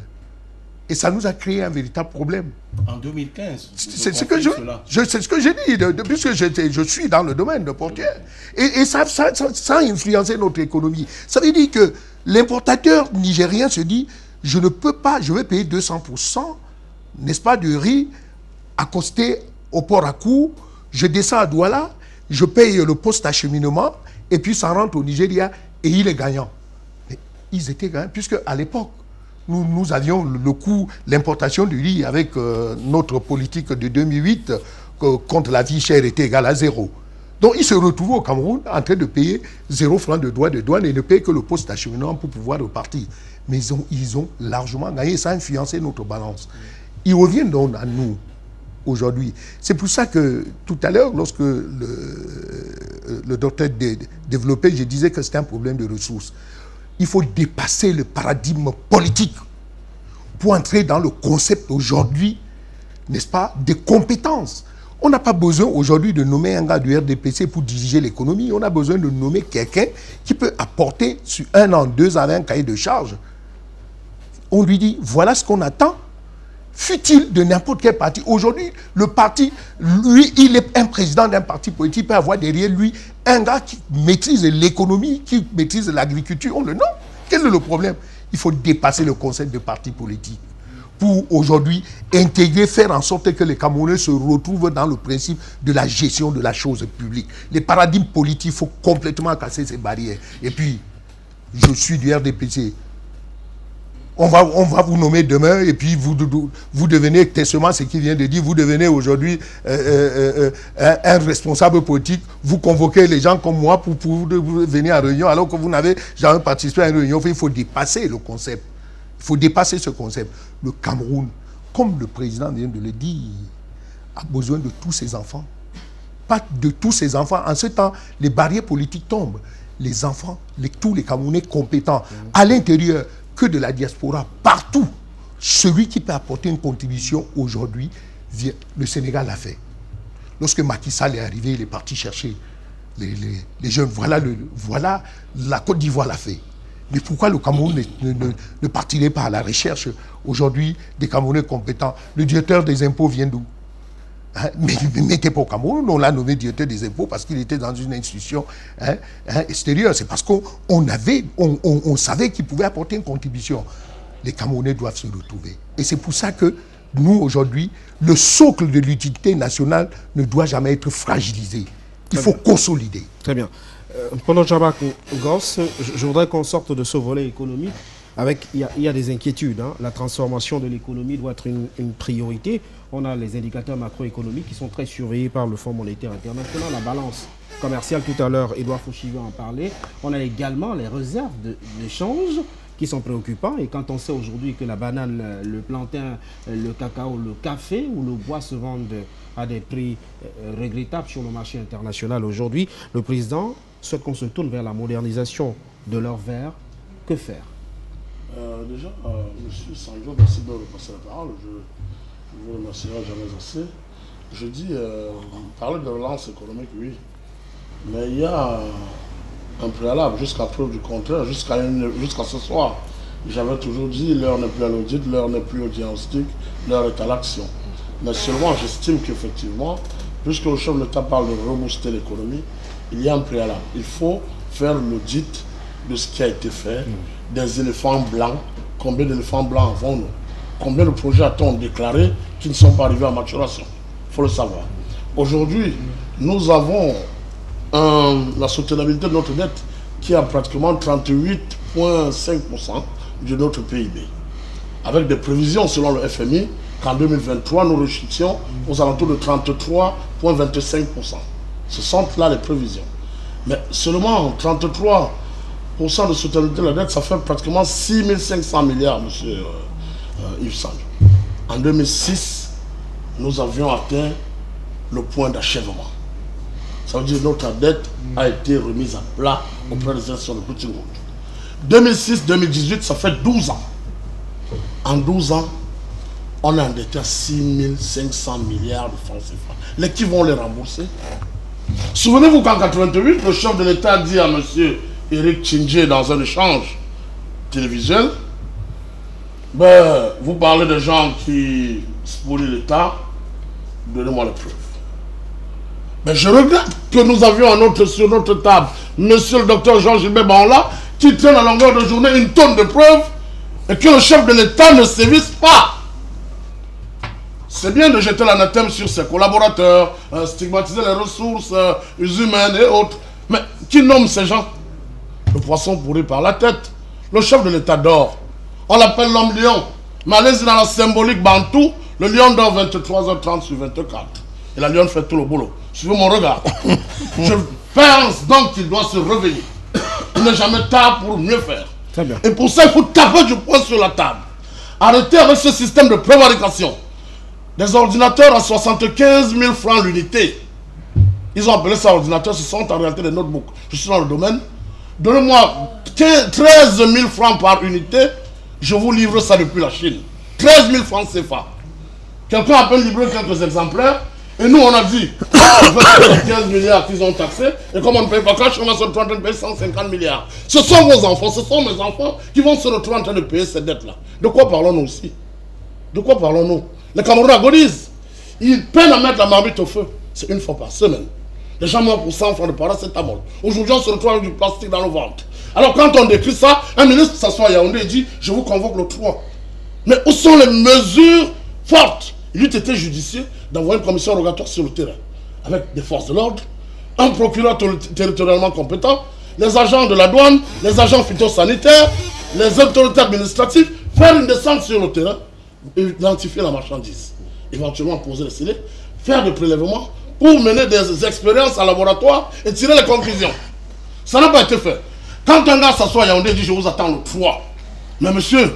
Et ça nous a créé un véritable problème. En 2015. C'est ce que j'ai dit, puisque je suis dans le domaine de portuaire. Et ça a influencé notre économie. Ça veut dire que l'importateur nigérien se dit, je ne peux pas, je vais payer 200%, n'est-ce pas, de riz accosté au port à Kou, je descends à Douala, je paye le poste d'acheminement, et puis ça rentre au Nigeria, et il est gagnant. Mais ils étaient gagnants, puisque à l'époque, nous avions le coût, l'importation du riz avec notre politique de 2008 contre la vie chère était égale à 0. Donc ils se retrouvaient au Cameroun en train de payer 0 francs de douane et ne payer que le poste d'acheminement pour pouvoir repartir. Mais ils ont largement gagné, ça a influencé notre balance. Ils reviennent donc à nous aujourd'hui. C'est pour ça que tout à l'heure, lorsque le docteur développait, je disais que c'était un problème de ressources. Il faut dépasser le paradigme politique pour entrer dans le concept aujourd'hui, n'est-ce pas, des compétences. On n'a pas besoin aujourd'hui de nommer un gars du RDPC pour diriger l'économie. On a besoin de nommer quelqu'un qui peut apporter sur 1 an, 2 ans, un cahier de charge. On lui dit, voilà ce qu'on attend. Fut-il de n'importe quel parti. Aujourd'hui, le parti, lui, il est un président d'un parti politique, il peut avoir derrière lui un gars qui maîtrise l'économie, qui maîtrise l'agriculture. On le nomme. Quel est le problème? Il faut dépasser le concept de parti politique pour aujourd'hui intégrer, faire en sorte que les Camerounais se retrouvent dans le principe de la gestion de la chose publique. Les paradigmes politiques, il faut complètement casser ces barrières. Et puis, je suis du RDPC. On va vous nommer demain et puis vous devenez, testament ce qu'il vient de dire, vous devenez aujourd'hui un responsable politique, vous convoquez les gens comme moi pour venir à réunion alors que vous n'avez jamais participé à une réunion. Il faut dépasser le concept. Il faut dépasser ce concept. Le Cameroun, comme le président vient de le dire, a besoin de tous ses enfants. Pas de tous ses enfants. En ce temps, les barrières politiques tombent. Les enfants, tous les Camerounais compétents, à l'intérieur, que de la diaspora, partout. Celui qui peut apporter une contribution aujourd'hui, le Sénégal l'a fait. Lorsque Macky Sall est arrivé, il est parti chercher les jeunes. Voilà, la Côte d'Ivoire l'a fait. Mais pourquoi le Cameroun ne partirait pas à la recherche aujourd'hui des Camerounais compétents? Le directeur des impôts vient d'où? Mais il n'était pas au Cameroun, on l'a nommé directeur des impôts parce qu'il était dans une institution extérieure. C'est parce qu'on savait qu'il pouvait apporter une contribution. Les Camerounais doivent se retrouver. Et c'est pour ça que nous, aujourd'hui, le socle de l'utilité nationale ne doit jamais être fragilisé. Il faut consolider. Très bien. Pendant Jean-Marc Goss, je voudrais qu'on sorte de ce volet économique. Il y a des inquiétudes. La transformation de l'économie doit être une priorité. On a les indicateurs macroéconomiques qui sont très surveillés par le Fonds monétaire international. La balance commerciale, tout à l'heure, Edouard Fouchive en parlait. On a également les réserves de change qui sont préoccupants. Et quand on sait aujourd'hui que la banane, le plantain, le cacao, le café ou le bois se vendent à des prix regrettables sur le marché international aujourd'hui, le président souhaite qu'on se tourne vers la modernisation de leur verre. Que faire? Déjà, M. Sanjo, merci de me repasser la parole. Je ne vous remercierai jamais assez. Je dis, parler de relance économique, oui. Mais il y a un préalable, jusqu'à preuve du contraire, jusqu'à ce soir. J'avais toujours dit, l'heure n'est plus à l'audit, l'heure n'est plus au diagnostic, l'heure est à l'action. Mais seulement, j'estime qu'effectivement, puisque le chef de l'État parle de rebooster l'économie, il y a un préalable. Il faut faire l'audit de ce qui a été fait, des éléphants blancs. Combien d'éléphants blancs avons-nous? Combien de projets a-t-on déclaré qui ne sont pas arrivés à maturation? Il faut le savoir. Aujourd'hui, nous avons la soutenabilité de notre dette qui a pratiquement 38,5% de notre PIB. Avec des prévisions selon le FMI qu'en 2023, nous rechutions aux alentours de 33,25%. Ce sont là les prévisions. Mais seulement 33% de soutenabilité de la dette, ça fait pratiquement 6 500 milliards, M. Yves Sanjo. En 2006, nous avions atteint le point d'achèvement. Ça veut dire que notre dette a été remise à plat auprès des institutions de petits groupes. 2006-2018, ça fait 12 ans. En 12 ans, on a endetté à 6 500 milliards de francs CFA. Les qui vont les rembourser? Souvenez-vous qu'en 88, le chef de l'État dit à M. Eric Tchindjé dans un échange télévisuel, ben, vous parlez de gens qui spolient l'État, donnez-moi les preuves. Mais je regrette que nous avions sur notre table monsieur le docteur Jean-Gilbert Banla qui tient à longueur de journée une tonne de preuves et que le chef de l'État ne sévisse pas. C'est bien de jeter l'anathème sur ses collaborateurs, stigmatiser les ressources humaines et autres. Mais qui nomme ces gens? Le poisson pourri par la tête. Le chef de l'État dort. On l'appelle l'homme lion. Mais allez-y dans la symbolique bantou, le lion dort 23h30 sur 24. Et la lionne fait tout le boulot. Suivez mon regard. Je pense donc qu'il doit se réveiller. Il n'est jamais tard pour mieux faire. Très bien. Et pour ça, il faut taper du poing sur la table. Arrêtez avec ce système de prévarication. Des ordinateurs à 75 000 francs l'unité. Ils ont appelé ça ordinateur, ce sont en réalité des notebooks. Je suis dans le domaine. Donnez-moi 13 000 francs par unité, je vous livre ça depuis la Chine. 13 000 francs CFA. Quelqu'un a pu livrer quelques exemplaires. Et nous, on a dit, 15 milliards qu'ils ont taxés, et comme on ne paye pas cash, on va se retrouver en train de payer 150 milliards. Ce sont vos enfants, ce sont mes enfants qui vont se retrouver en train de payer ces dettes-là. De quoi parlons-nous aussi? De quoi parlons-nous? Les Camerounais agonisent. Ils peinent à mettre la marmite au feu. C'est une fois par semaine. Les gens meurent pour 100 francs de paracétamol. Aujourd'hui, on se retrouve avec du plastique dans le ventre. Alors quand on décrit ça, un ministre s'assoit à Yaoundé et dit, je vous convoque le 3. Mais où sont les mesures fortes? Il eût été judicieux d'envoyer une commission rogatoire sur le terrain, avec des forces de l'ordre, un procureur territorialement compétent, les agents de la douane, les agents phytosanitaires, les autorités administratives, faire une descente sur le terrain, identifier la marchandise, éventuellement poser les scellés, faire des prélèvements pour mener des expériences en laboratoire et tirer les conclusions. Ça n'a pas été fait. Quand un gars s'assoit à Yaoundé et dit je vous attends le 3, mais monsieur,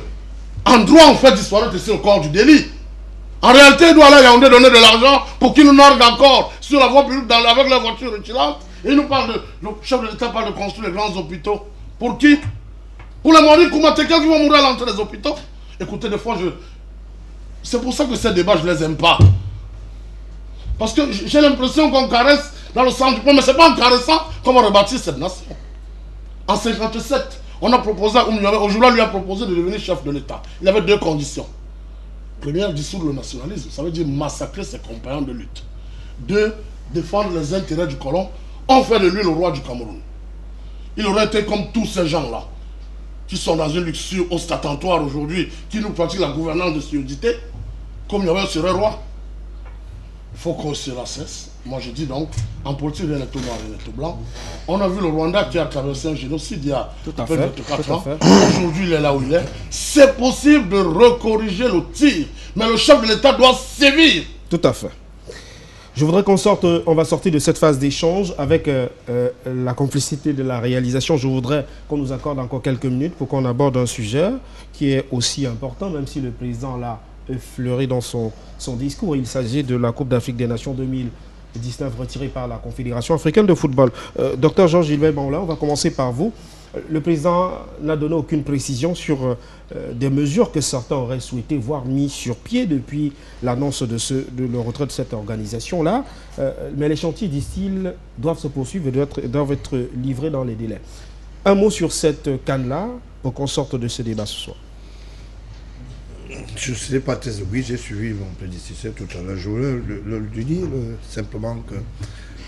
en droit on fait disparaître ici le corps du délit. En réalité, il doit aller à Yaoundé donner de l'argent pour qu'il nous nargue encore sur la voie publique avec la voiture rutilantes. Et il nous parle de. Le chef de l'État parle de construire les grands hôpitaux. Pour qui? Pour les Mouaris Koumatéka qui vont mourir à l'entrée des hôpitaux. Écoutez, des fois, c'est pour ça que ces débats, je ne les aime pas. Parce que j'ai l'impression qu'on caresse dans le sens du point, mais ce n'est pas en caressant qu'on va rebâtir cette nation. En 1957, on a proposé à Oumyame, aujourd'hui, lui a proposé de devenir chef de l'État. Il avait deux conditions. Première, dissoudre le nationalisme, ça veut dire massacrer ses compagnons de lutte. Deux, défendre les intérêts du colon. On fait de lui le roi du Cameroun. Il aurait été comme tous ces gens-là, qui sont dans une luxure ostentatoire aujourd'hui, qui nous pratiquent la gouvernance de surdité, comme il y avait serait roi. Il faut qu'on se la cesse. Moi je dis donc, en politique, rien n'est tout noir, rien n'est tout blanc. On a vu le Rwanda qui a traversé un génocide il y a peut-être 4 ans. Aujourd'hui, il est là où il est. C'est possible de recorriger le tir, mais le chef de l'État doit sévir. Tout à fait. Je voudrais on va sortir de cette phase d'échange avec la complicité de la réalisation. Je voudrais qu'on nous accorde encore quelques minutes pour qu'on aborde un sujet qui est aussi important, même si le président l'a effleuré dans son discours. Il s'agit de la Coupe d'Afrique des Nations 2019 retirée par la Confédération africaine de football. Docteur Jean-Gilbert Banla, on va commencer par vous. Le président n'a donné aucune précision sur des mesures que certains auraient souhaité voir mises sur pied depuis l'annonce de le retrait de cette organisation-là. Mais les chantiers, disent-ils, doivent se poursuivre et doivent être livrés dans les délais. Un mot sur cette canne-là pour qu'on sorte de ce débat ce soir. Je ne sais pas très oui, j'ai suivi mon prédécesseur tout à l'heure. Je voulais lui dire simplement que,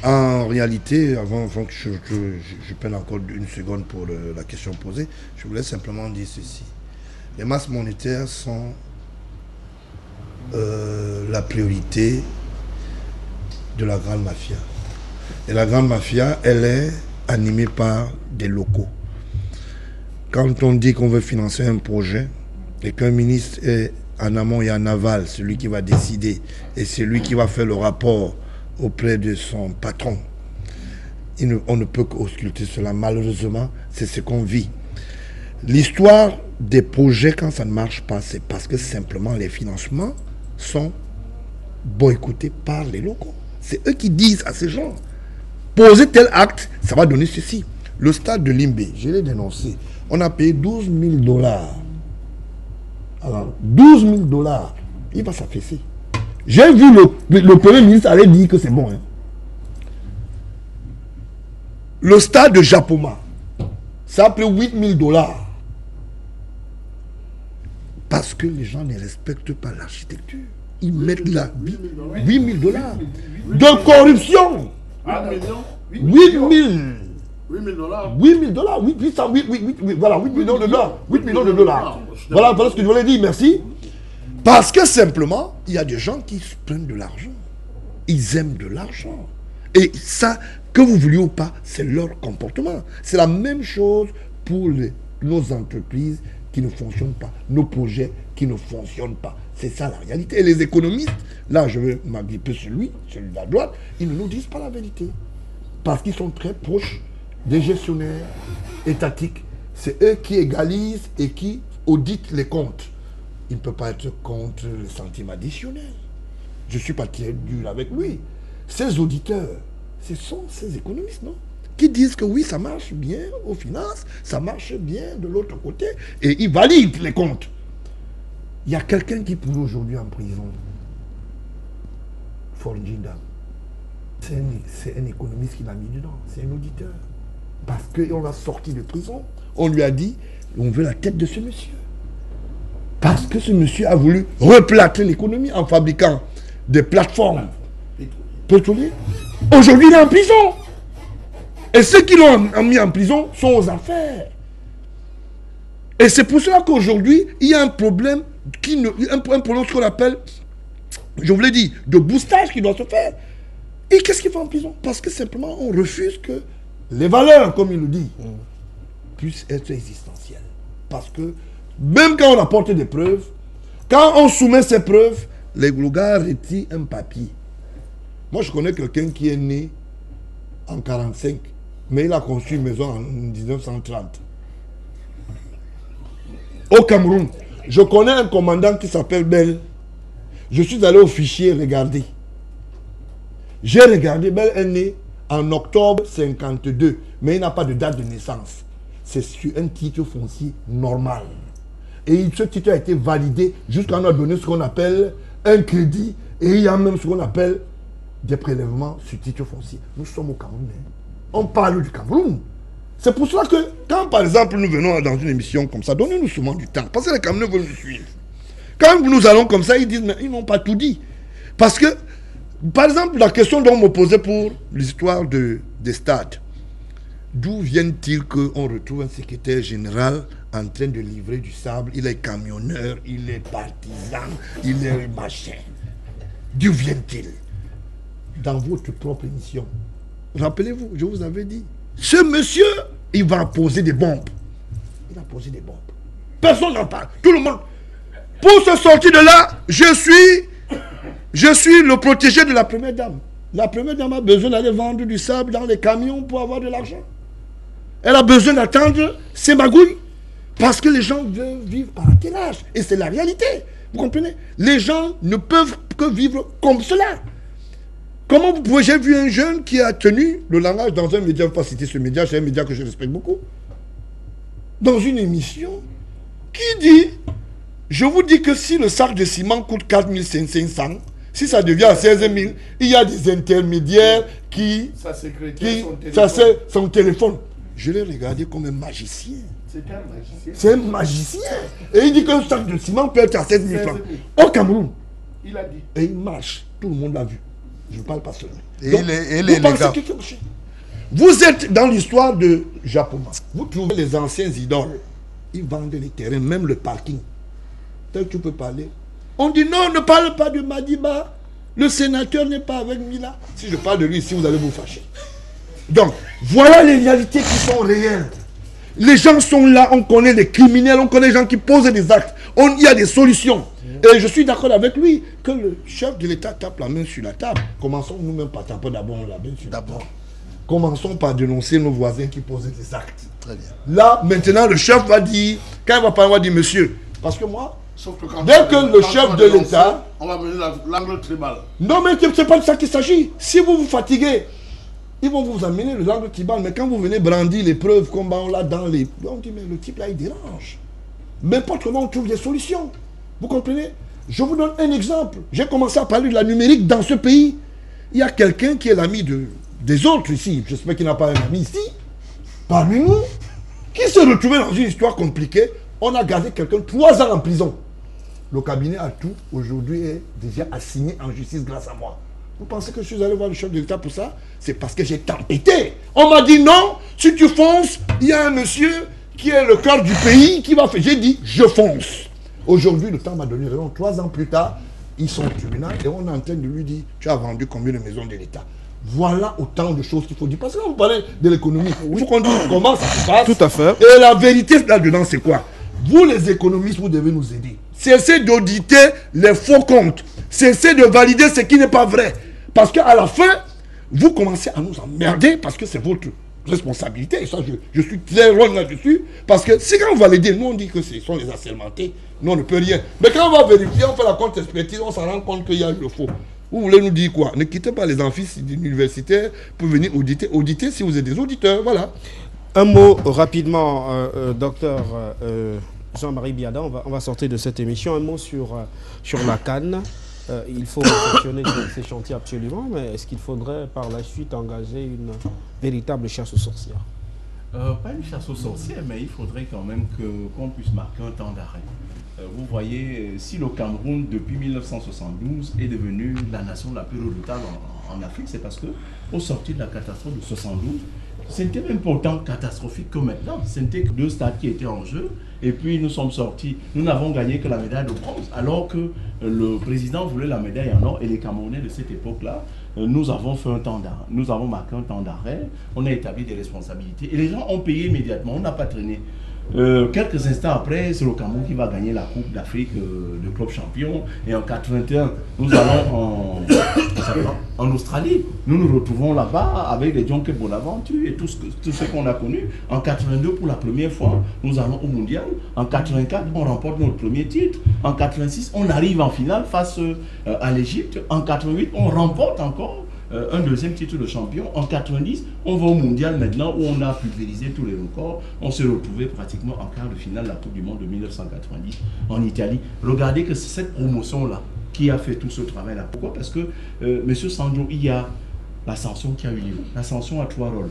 en réalité, avant que je prenne encore une seconde pour la question posée, je voulais simplement dire ceci. Les masses monétaires sont la priorité de la grande mafia. Et la grande mafia, elle est animée par des locaux. Quand on dit qu'on veut financer un projet, et qu'un ministre est en amont et en aval, celui qui va décider, et celui qui va faire le rapport auprès de son patron, on ne peut qu'ausculter cela. Malheureusement, c'est ce qu'on vit. L'histoire des projets, quand ça ne marche pas, c'est parce que simplement les financements sont boycottés par les locaux. C'est eux qui disent à ces gens, posez tel acte, ça va donner ceci. Le stade de Limbe, je l'ai dénoncé, on a payé $12 000 Alors, 12 000 $, il va s'affaisser. J'ai vu le Premier ministre aller dire que c'est bon. Hein. Le stade de Japoma, ça a pris 8 000 $. Parce que les gens ne respectent pas l'architecture. Ils mettent là 8 000 $ de corruption. 8 000 8 000 $. 8 000 $. 8 voilà, 8 millions de dollars. 8 millions de dollars. Voilà ce que je voulais dire, merci. Parce que simplement, il y a des gens qui prennent de l'argent. Ils aiment de l'argent. Et ça, que vous vouliez ou pas, c'est leur comportement. C'est la même chose pour nos entreprises qui ne fonctionnent pas, nos projets qui ne fonctionnent pas. C'est ça la réalité. Et les économistes, là je vais m'agripper sur celui de la droite, ils ne nous disent pas la vérité. Parce qu'ils sont très proches des gestionnaires étatiques. C'est eux qui égalisent et qui auditent les comptes. Il ne peut pas être contre le centime additionnel. Je ne suis pas très dur avec lui. Ces auditeurs, ce sont ces économistes, non? Qui disent que oui, ça marche bien aux finances, ça marche bien de l'autre côté, et ils valident les comptes. Il y a quelqu'un qui pourrait aujourd'hui en prison. Fornjinda. C'est un économiste qui l'a mis dedans, c'est un auditeur. Parce qu'on l'a sorti de prison, on lui a dit, on veut la tête de ce monsieur. Parce que ce monsieur a voulu replacer l'économie en fabriquant des plateformes pétrolières. Aujourd'hui, il est en prison. Et ceux qui l'ont mis en prison sont aux affaires. Et c'est pour cela qu'aujourd'hui, il y a un problème, un problème qu'on appelle, je vous l'ai dit, de boostage qui doit se faire. Et qu'est-ce qu'il fait en prison? Parce que simplement, on refuse que les valeurs, comme il le dit, puissent être existentielles. Parce que même quand on apporte des preuves, quand on soumet ces preuves, les gars retirent un papier. Moi, je connais quelqu'un qui est né en 1945, mais il a construit une maison en 1930. Au Cameroun, je connais un commandant qui s'appelle Bell. Je suis allé au fichier regarder. J'ai regardé, Bell est né en octobre 52, mais il n'a pas de date de naissance. C'est sur un titre foncier normal. Et ce titre a été validé jusqu'à nous donner ce qu'on appelle un crédit. Et il y a même ce qu'on appelle des prélèvements sur titre foncier. Nous sommes au Cameroun. Hein. On parle du Cameroun. C'est pour cela que quand par exemple nous venons dans une émission comme ça, donnez-nous souvent du temps. Parce que les Camerounais veulent nous suivre. Quand nous allons comme ça, ils disent mais ils n'ont pas tout dit. Parce que, par exemple, la question dont on me posait pour l'histoire des stades. D'où viennent-ils qu'on retrouve un secrétaire général en train de livrer du sable? Il est camionneur, il est partisan, il est machin. D'où viennent-ils? Dans votre propre émission. Rappelez-vous, je vous avais dit. Ce monsieur, il va poser des bombes. Il va poser des bombes. Personne n'en parle. Tout le monde. Pour se sortir de là, je suis le protégé de la première dame. La première dame a besoin d'aller vendre du sable dans les camions pour avoir de l'argent. Elle a besoin d'attendre ses magouilles. Parce que les gens veulent vivre par attelage. Et c'est la réalité. Vous comprenez? Les gens ne peuvent que vivre comme cela. Comment vous pouvez... J'ai vu un jeune qui a tenu le langage dans un média, je ne vais pas citer ce média, c'est un média que je respecte beaucoup, dans une émission, qui dit, je vous dis que si le sac de ciment coûte 4 500, si ça devient à 16 000, il y a des intermédiaires qui... Ça c'est son téléphone. Je l'ai regardé comme un magicien. C'est un magicien. C'est un magicien. Et il dit que le sac de ciment peut être à 16 000 francs. Au Cameroun. Il a dit. Et il marche. Tout le monde l'a vu. Je ne parle pas seulement. Et donc, les gars. Vous êtes dans l'histoire de Japoma. Vous trouvez les anciens idoles. Ils vendent les terrains, même le parking. Tel que tu peux parler. On dit non, ne parle pas de Madiba. Le sénateur n'est pas avec Mila. Si je parle de lui ici, vous allez vous fâcher. Donc, voilà les réalités qui sont réelles. Les gens sont là, on connaît les criminels, on connaît les gens qui posent des actes. Il y a des solutions. Et je suis d'accord avec lui que le chef de l'État tape la main sur la table. Commençons nous-mêmes par taper d'abord la main sur la table. Commençons par dénoncer nos voisins qui posent des actes. Très bien. Là, maintenant, le chef va dire, quand il va parler, il va dire monsieur. Parce que moi, Sauf que quand dès que le chef de l'État... On va mener l'angle tribal. Non, mais c'est pas de ça qu'il s'agit. Si vous vous fatiguez, ils vont vous amener le langue tribal. Mais quand vous venez brandir les preuves comme on l'a dans les... On dit, mais le type là, il dérange. N'importe comment on trouve des solutions. Vous comprenez? Je vous donne un exemple. J'ai commencé à parler de la numérique dans ce pays. Il y a quelqu'un qui est l'ami des autres ici. J'espère qu'il n'a pas un ami ici, parmi nous, qui s'est retrouvé dans une histoire compliquée. On a gardé quelqu'un 3 ans en prison. Le cabinet a tout, aujourd'hui, est déjà assigné en justice grâce à moi. Vous pensez que je suis allé voir le chef de l'État pour ça? C'est parce que j'ai tempêté. On m'a dit non, si tu fonces, il y a un monsieur qui est le cœur du pays qui va faire. J'ai dit, je fonce. Aujourd'hui, le temps m'a donné raison. 3 ans plus tard, ils sont au tribunal et on est en train de lui dire, tu as vendu combien de maisons de l'État? Voilà autant de choses qu'il faut dire. Parce que quand vous parlez de l'économie, il faut qu'on dise comment ça se passe. Tout à fait. Et la vérité là-dedans, c'est quoi? Vous, les économistes, vous devez nous aider. Cessez d'auditer les faux comptes. Cessez de valider ce qui n'est pas vrai. Parce qu'à la fin, vous commencez à nous emmerder parce que c'est votre responsabilité. Et ça, je suis très loin là-dessus. Parce que si quand on valide, nous on dit que ce sont les assermentés, nous on ne peut rien. Mais quand on va vérifier, on fait la contre-expertise, on s'en rend compte qu'il y a eu le faux. Vous voulez nous dire quoi? Ne quittez pas les amphis universitaires pour venir auditer. Auditer si vous êtes des auditeurs, voilà. Un mot rapidement, docteur Jean-Marie Biada, on va sortir de cette émission. Un mot sur la CAN. Il faut fonctionner sur ces chantiers absolument, mais est-ce qu'il faudrait par la suite engager une véritable chasse aux sorcières? Pas une chasse aux sorcières, mais il faudrait quand même qu'on puisse marquer un temps d'arrêt. Vous voyez, si le Cameroun, depuis 1972, est devenu la nation la plus redoutable en Afrique, c'est parce qu'au sortir de la catastrophe de 72, ce n'était même pas autant catastrophique que maintenant. Ce n'était que 2 stades qui étaient en jeu. Et puis nous sommes sortis. Nous n'avons gagné que la médaille de bronze. Alors que le président voulait la médaille en or. Et les Camerounais de cette époque-là, nous avons fait un temps d'arrêt. Nous avons marqué un temps d'arrêt. On a établi des responsabilités. Et les gens ont payé immédiatement. On n'a pas traîné. Quelques instants après, c'est le Cameroun qui va gagner la Coupe d'Afrique de club champion. Et en 81, nous allons en Australie. Nous nous retrouvons là-bas avec les John Bonaventure et tout ce qu'on a connu. En 82, pour la première fois, nous allons au mondial. En 84, on remporte notre premier titre. En 86, on arrive en finale face à l'Égypte. En 88, on remporte encore un deuxième titre de champion. En 90, on va au mondial maintenant où on a pulvérisé tous les records. On s'est retrouvé pratiquement en quart de finale de la Coupe du Monde de 1990 en Italie. Regardez que c'est cette promotion-là qui a fait tout ce travail-là. Pourquoi? Parce que, M. Sandro, il y a la sanction qui a eu lieu. La sanction a 3 rôles.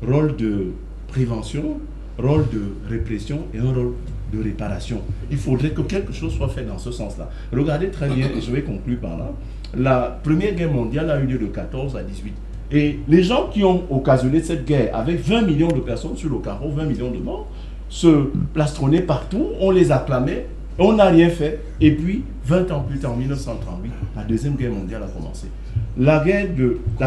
Rôle de prévention, rôle de répression et un rôle de réparation. Il faudrait que quelque chose soit fait dans ce sens-là. Regardez très bien, et je vais conclure par là. La Première Guerre mondiale a eu lieu de 14 à 18. Et les gens qui ont occasionné cette guerre, avec 20 millions de personnes sur le carreau, 20 millions de morts, se plastronnaient partout, on les acclamait, on n'a rien fait. Et puis, 20 ans plus tard, en 1938, la Deuxième Guerre mondiale a commencé.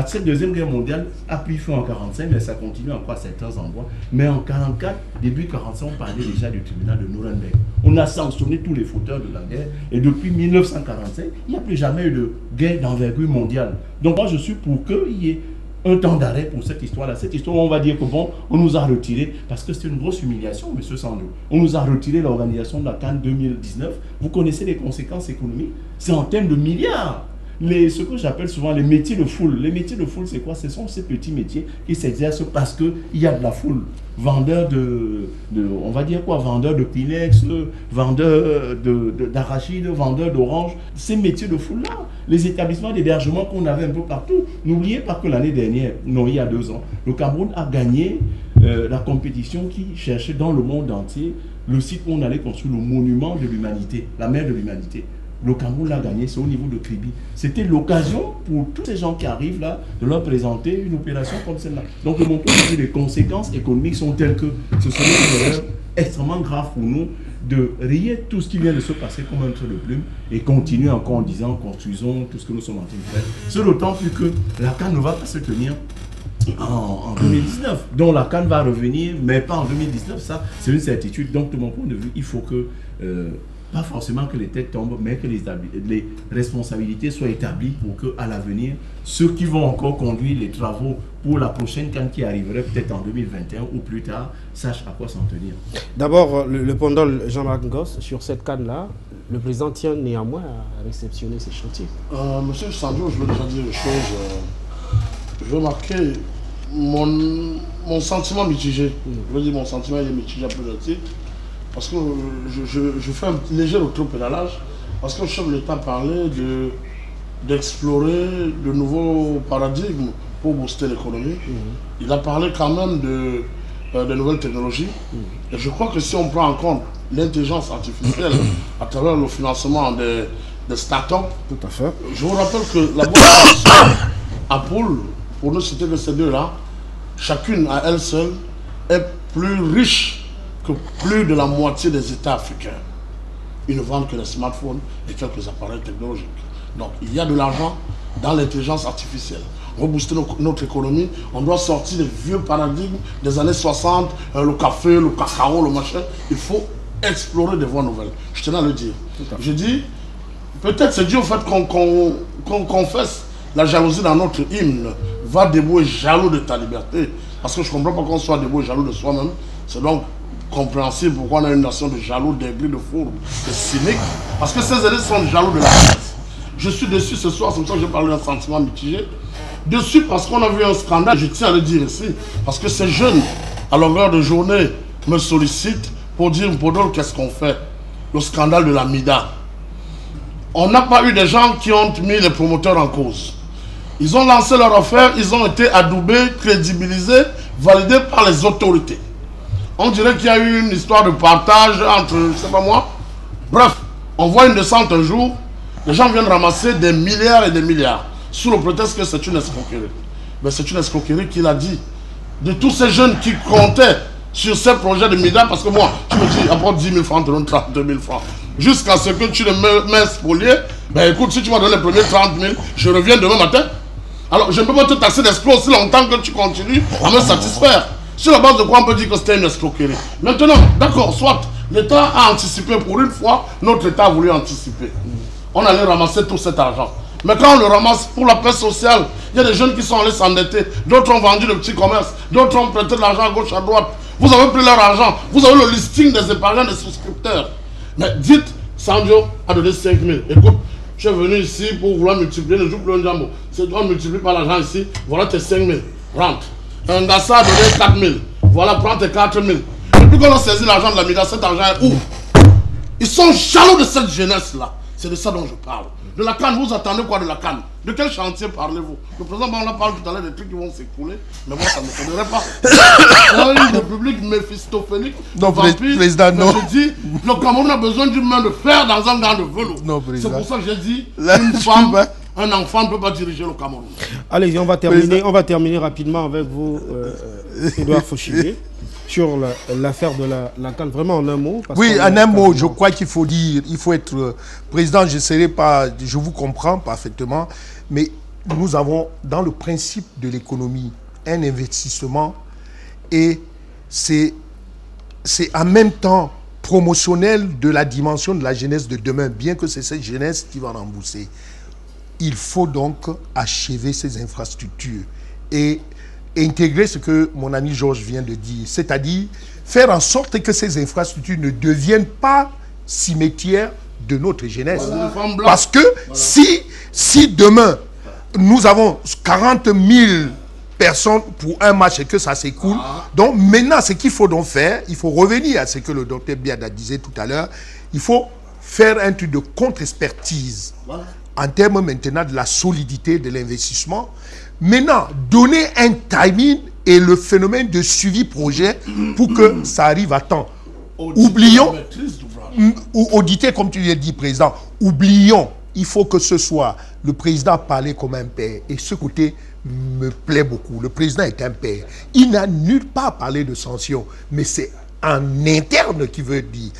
Cette Deuxième Guerre mondiale a pris fin en 1945, mais ça continue encore à certains endroits. Mais en 1944, début 1945, on parlait déjà du tribunal de Nuremberg. On a sanctionné tous les fauteurs de la guerre. Et depuis 1945, il n'y a plus jamais eu de guerre d'envergure mondiale. Donc moi, je suis pour qu'il y ait un temps d'arrêt pour cette histoire-là. Cette histoire, on va dire que bon, on nous a retiré, parce que c'est une grosse humiliation, M. Sandro. On nous a retiré l'organisation de la CAN 2019. Vous connaissez les conséquences économiques? C'est en termes de milliards. Ce que j'appelle souvent les métiers de foule. Les métiers de foule, c'est quoi? Ce sont ces petits métiers qui s'exercent parce qu'il y a de la foule. Vendeur on va dire quoi? Vendeur de Kleenex, vendeur d'arachide, vendeur d'orange. Ces métiers de foule-là, les établissements d'hébergement qu'on avait un peu partout. N'oubliez pas que l'année dernière, non, il y a 2 ans, le Cameroun a gagné la compétition qui cherchait dans le monde entier le site où on allait construire le monument de l'humanité, la mer de l'humanité. Le Cameroun l'a gagné, c'est au niveau de Kribi. C'était l'occasion pour tous ces gens qui arrivent là de leur présenter une opération comme celle-là. Donc, de mon point de vue, les conséquences économiques sont telles que ce serait une erreur extrêmement grave pour nous de rayer tout ce qui vient de se passer comme un trait de plume et continuer encore en disant construisons tout ce que nous sommes en train de faire. C'est d'autant plus que la CAN ne va pas se tenir en 2019. Donc la CAN va revenir, mais pas en 2019, ça c'est une certitude. Donc de mon point de vue, il faut que pas forcément que les têtes tombent, mais que les responsabilités soient établies pour qu'à l'avenir, ceux qui vont encore conduire les travaux pour la prochaine CAN qui arriverait peut-être en 2021 ou plus tard, sachent à quoi s'en tenir. D'abord, le pendant Jean-Marc Ngoss, sur cette CAN-là, le président tient néanmoins à réceptionner ces chantiers. Monsieur Sandro, je veux déjà dire une chose. Je veux marquer mon sentiment mitigé. Je veux dire, mon sentiment est mitigé à plusieurs titres. Parce que je fais un léger rétropédalage Parce que le chef de l'État parlait d'explorer de nouveaux paradigmes pour booster l'économie. Il a parlé quand même de nouvelles technologies. Et je crois que si on prend en compte l'intelligence artificielle à travers le financement des start-up, Tout à fait. je vous rappelle que la boîte Apple, pour ne citer que ces deux-là, chacune à elle seule est plus riche que plus de la moitié des États africains. Ils ne vendent que les smartphones et quelques appareils technologiques. Donc il y a de l'argent dans l'intelligence artificielle. Rebooster notre économie, on doit sortir des vieux paradigmes des années 60, le café, le cacao, le machin. Il faut explorer des voies nouvelles. Je tenais à le dire. Je dis, peut-être c'est dû au fait qu'on confesse la jalousie dans notre hymne. Va debout et jaloux de ta liberté. Parce que je ne comprends pas qu'on soit debout et jaloux de soi-même. C'est donc compréhensible pourquoi on a une nation de jaloux, d'aigris, de fourbes, de cyniques. Parce que ces élèves sont jaloux de la classe. Je suis déçu ce soir, c'est pour ça que je parle d'un sentiment mitigé. Dessus parce qu'on a vu un scandale, je tiens à le dire ici, parce que ces jeunes, à longueur de journée, me sollicitent pour dire, Podol, qu'est-ce qu'on fait? Le scandale de la MIDA. On n'a pas eu des gens qui ont mis les promoteurs en cause. Ils ont lancé leur affaire, ils ont été adoubés, crédibilisés, validés par les autorités. On dirait qu'il y a eu une histoire de partage entre, je ne sais pas moi. Bref, on voit une descente un jour, les gens viennent ramasser des milliards et des milliards, sous le prétexte que c'est une escroquerie. Mais c'est une escroquerie qu'il a dit. De tous ces jeunes qui comptaient sur ces projets de MIDA, parce que moi, tu me dis, apporte 10 000 francs, te donne 32 000 francs. Jusqu'à ce que tu ne m'aies spolié, ben écoute, si tu m'as donné les premiers 30 000, je reviens demain matin. Alors, je ne peux pas te taxer d'escroc aussi longtemps que tu continues à me satisfaire. Sur la base de quoi on peut dire que c'était une escroquerie. Maintenant, d'accord, soit l'État a anticipé pour une fois, notre État a voulu anticiper. On allait ramasser tout cet argent. Mais quand on le ramasse pour la paix sociale, il y a des jeunes qui sont allés s'endetter, d'autres ont vendu le petit commerce, d'autres ont prêté de l'argent à gauche, à droite. Vous avez pris leur argent, vous avez le listing des épargnants, des souscripteurs. Mais dites, Sanjo a donné 5 000. Écoute, je suis venu ici pour vouloir multiplier le jour plus un jambo. C'est toi multiplie par l'argent ici, voilà tes 5 000. Rentre. Un Gassa a donné 4 000. Voilà, prends tes 4 000. Depuis qu'on a saisi l'argent de la MIDA, cet argent est où? Ils sont jaloux de cette jeunesse-là. C'est de ça dont je parle. De la canne, vous attendez quoi de la canne? De quel chantier parlez-vous? Le président, on a parlé tout à l'heure des trucs qui vont s'écouler, mais moi, ça ne m'étonnerait pas. C'est une république méphistophélique. Non, président, non. Je dis, le Cameroun a besoin d'une main de fer dans un gant de velours. Non, président. C'est pour ça que j'ai dit, une femme, un enfant ne peut pas diriger le Cameroun. Allez, on va terminer rapidement avec vous, Edouard Fauchilé, sur l'affaire de la CAN. Vraiment en un mot. Oui, en un mot, je crois qu'il faut dire, il faut être président, je vous comprends parfaitement, mais nous avons dans le principe de l'économie un investissement et c'est en même temps promotionnel de la dimension de la jeunesse de demain, bien que c'est cette jeunesse qui va rembourser. Il faut donc achever ces infrastructures et intégrer ce que mon ami Georges vient de dire, c'est-à-dire faire en sorte que ces infrastructures ne deviennent pas cimetières de notre jeunesse. Voilà. Parce que si demain, nous avons 40 000 personnes pour un match et que ça s'écoule, donc maintenant, ce qu'il faut donc faire, il faut revenir à ce que le docteur Biada disait tout à l'heure, il faut faire un truc de contre-expertise en termes maintenant de la solidité de l'investissement. Maintenant, donner un timing et le phénomène de suivi projet pour que ça arrive à temps. Oublions, ou auditer comme tu l'as dit, président, oublions, il faut que ce soit, le président parler comme un père. Et ce côté me plaît beaucoup. Le président est un père. Il n'a nulle part parlé de sanctions, mais c'est en interne qui veut dire.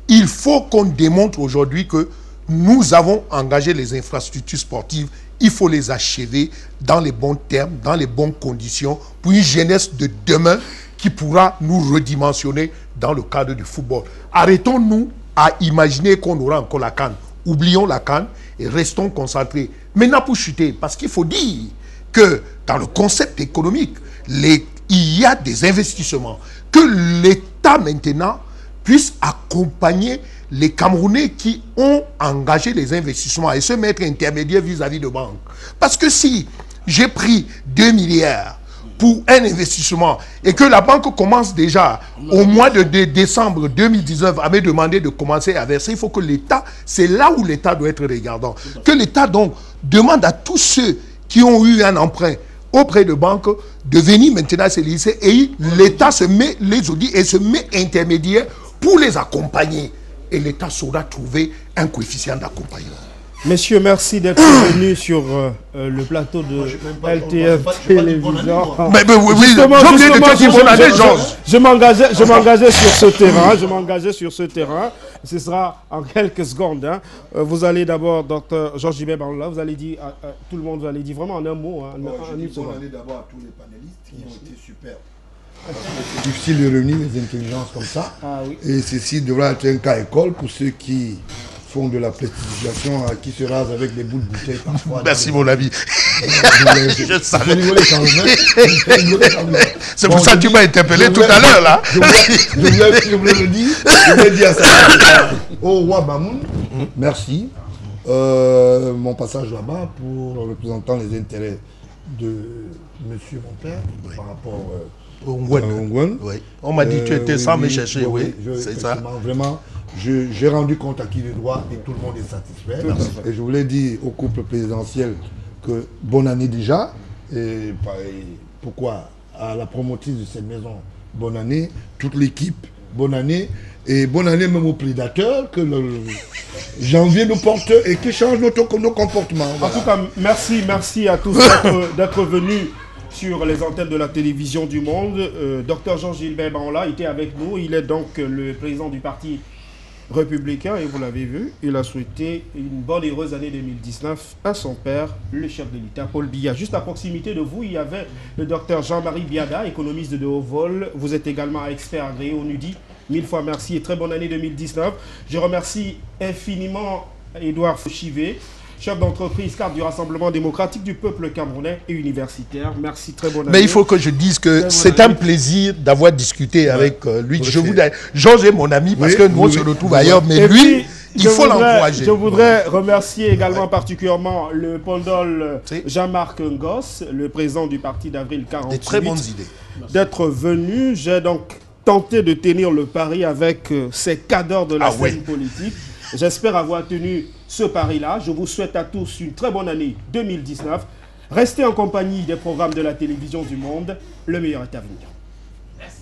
Il faut qu'on démontre aujourd'hui que nous avons engagé les infrastructures sportives. Il faut les achever dans les bons termes, dans les bonnes conditions, pour une jeunesse de demain qui pourra nous redimensionner dans le cadre du football. Arrêtons-nous à imaginer qu'on aura encore la CAN. Oublions la CAN et restons concentrés. Maintenant pour chuter, parce qu'il faut dire que dans le concept économique, il y a des investissements. Que l'État maintenant puisse accompagner les Camerounais qui ont engagé les investissements et se mettre intermédiaire vis-à-vis de banques. Parce que si j'ai pris 2 milliards pour un investissement et que la banque commence déjà au mois de décembre 2019 à me demander de commencer à verser, il faut que l'État, c'est là où l'État doit être regardant. Que l'État donc demande à tous ceux qui ont eu un emprunt auprès de banques de venir maintenant se lisser et l'État se met les audits et se met intermédiaire pour les accompagner. Et l'État saura trouver un coefficient d'accompagnement. Messieurs, merci d'être venus sur le plateau de LTF Télévision. Mais oui, j'ai oublié de te dire bonne année, Georges. Je m'engageais sur ce terrain. Je m'engageais sur ce terrain. Ce sera en quelques secondes. Hein. Vous allez d'abord, Dr Georges Gilbert Banla, vous allez dire, tout le monde, vous allez dire vraiment en un mot. Hein, je dis bonne année d'abord à tous les panélistes qui ont été super. C'est difficile de réunir les intelligences comme ça. Ah, oui. Et ceci devra être un cas école pour ceux qui font de la prestigiation, qui se rasent avec des bouts de bouteille parfois. Merci mon ami. Je savais. C'est pour ça que tu m'as interpellé tout à l'heure là. Je voulais le dire. Je voulais dire ça au roi Mamoun. Merci. Mon passage là-bas pour représentant les intérêts de monsieur mon père par rapport au Ngwen. Oui. On m'a dit que tu étais sans me chercher, oui. C'est ça. Vraiment, j'ai rendu compte à qui de droit et tout le monde est satisfait. Et je voulais dire au couple présidentiel que bonne année déjà. Et pourquoi à la promotrice de cette maison, bonne année. Toute l'équipe, bonne année. Et bonne année même aux prédateurs, que le janvier nous porte et qui change nos comportements. Voilà. En tout cas, merci à tous d'être venus sur les antennes de la télévision du monde. Dr Georges Gilbert Banla était avec nous. Il est donc le président du parti républicain et vous l'avez vu, il a souhaité une bonne et heureuse année 2019 à son père, le chef de l'État, Paul Biya. Juste à proximité de vous, il y avait le docteur Jean-Marie Biada, économiste de haut vol. Vous êtes également expert agréé au NUDI. 1000 fois merci et très bonne année 2019. Je remercie infiniment Édouard Fouchivé, chef d'entreprise cadre du Rassemblement démocratique du peuple camerounais et universitaire. Merci, très bonne année. Mais il faut que je dise que c'est un plaisir d'avoir discuté avec lui. Georges est mon ami parce que nous on se retrouve ailleurs, mais et lui, puis, il faut l'encourager. Je voudrais remercier également particulièrement le Pondol Jean-Marc Ngos, le président du parti d'Avril 48. Des très bonnes idées. D'être venu. J'ai donc tenté de tenir le pari avec ces cadres de la scène politique. J'espère avoir tenu ce pari-là. Je vous souhaite à tous une très bonne année 2019. Restez en compagnie des programmes de la télévision du monde. Le meilleur est à venir. Merci.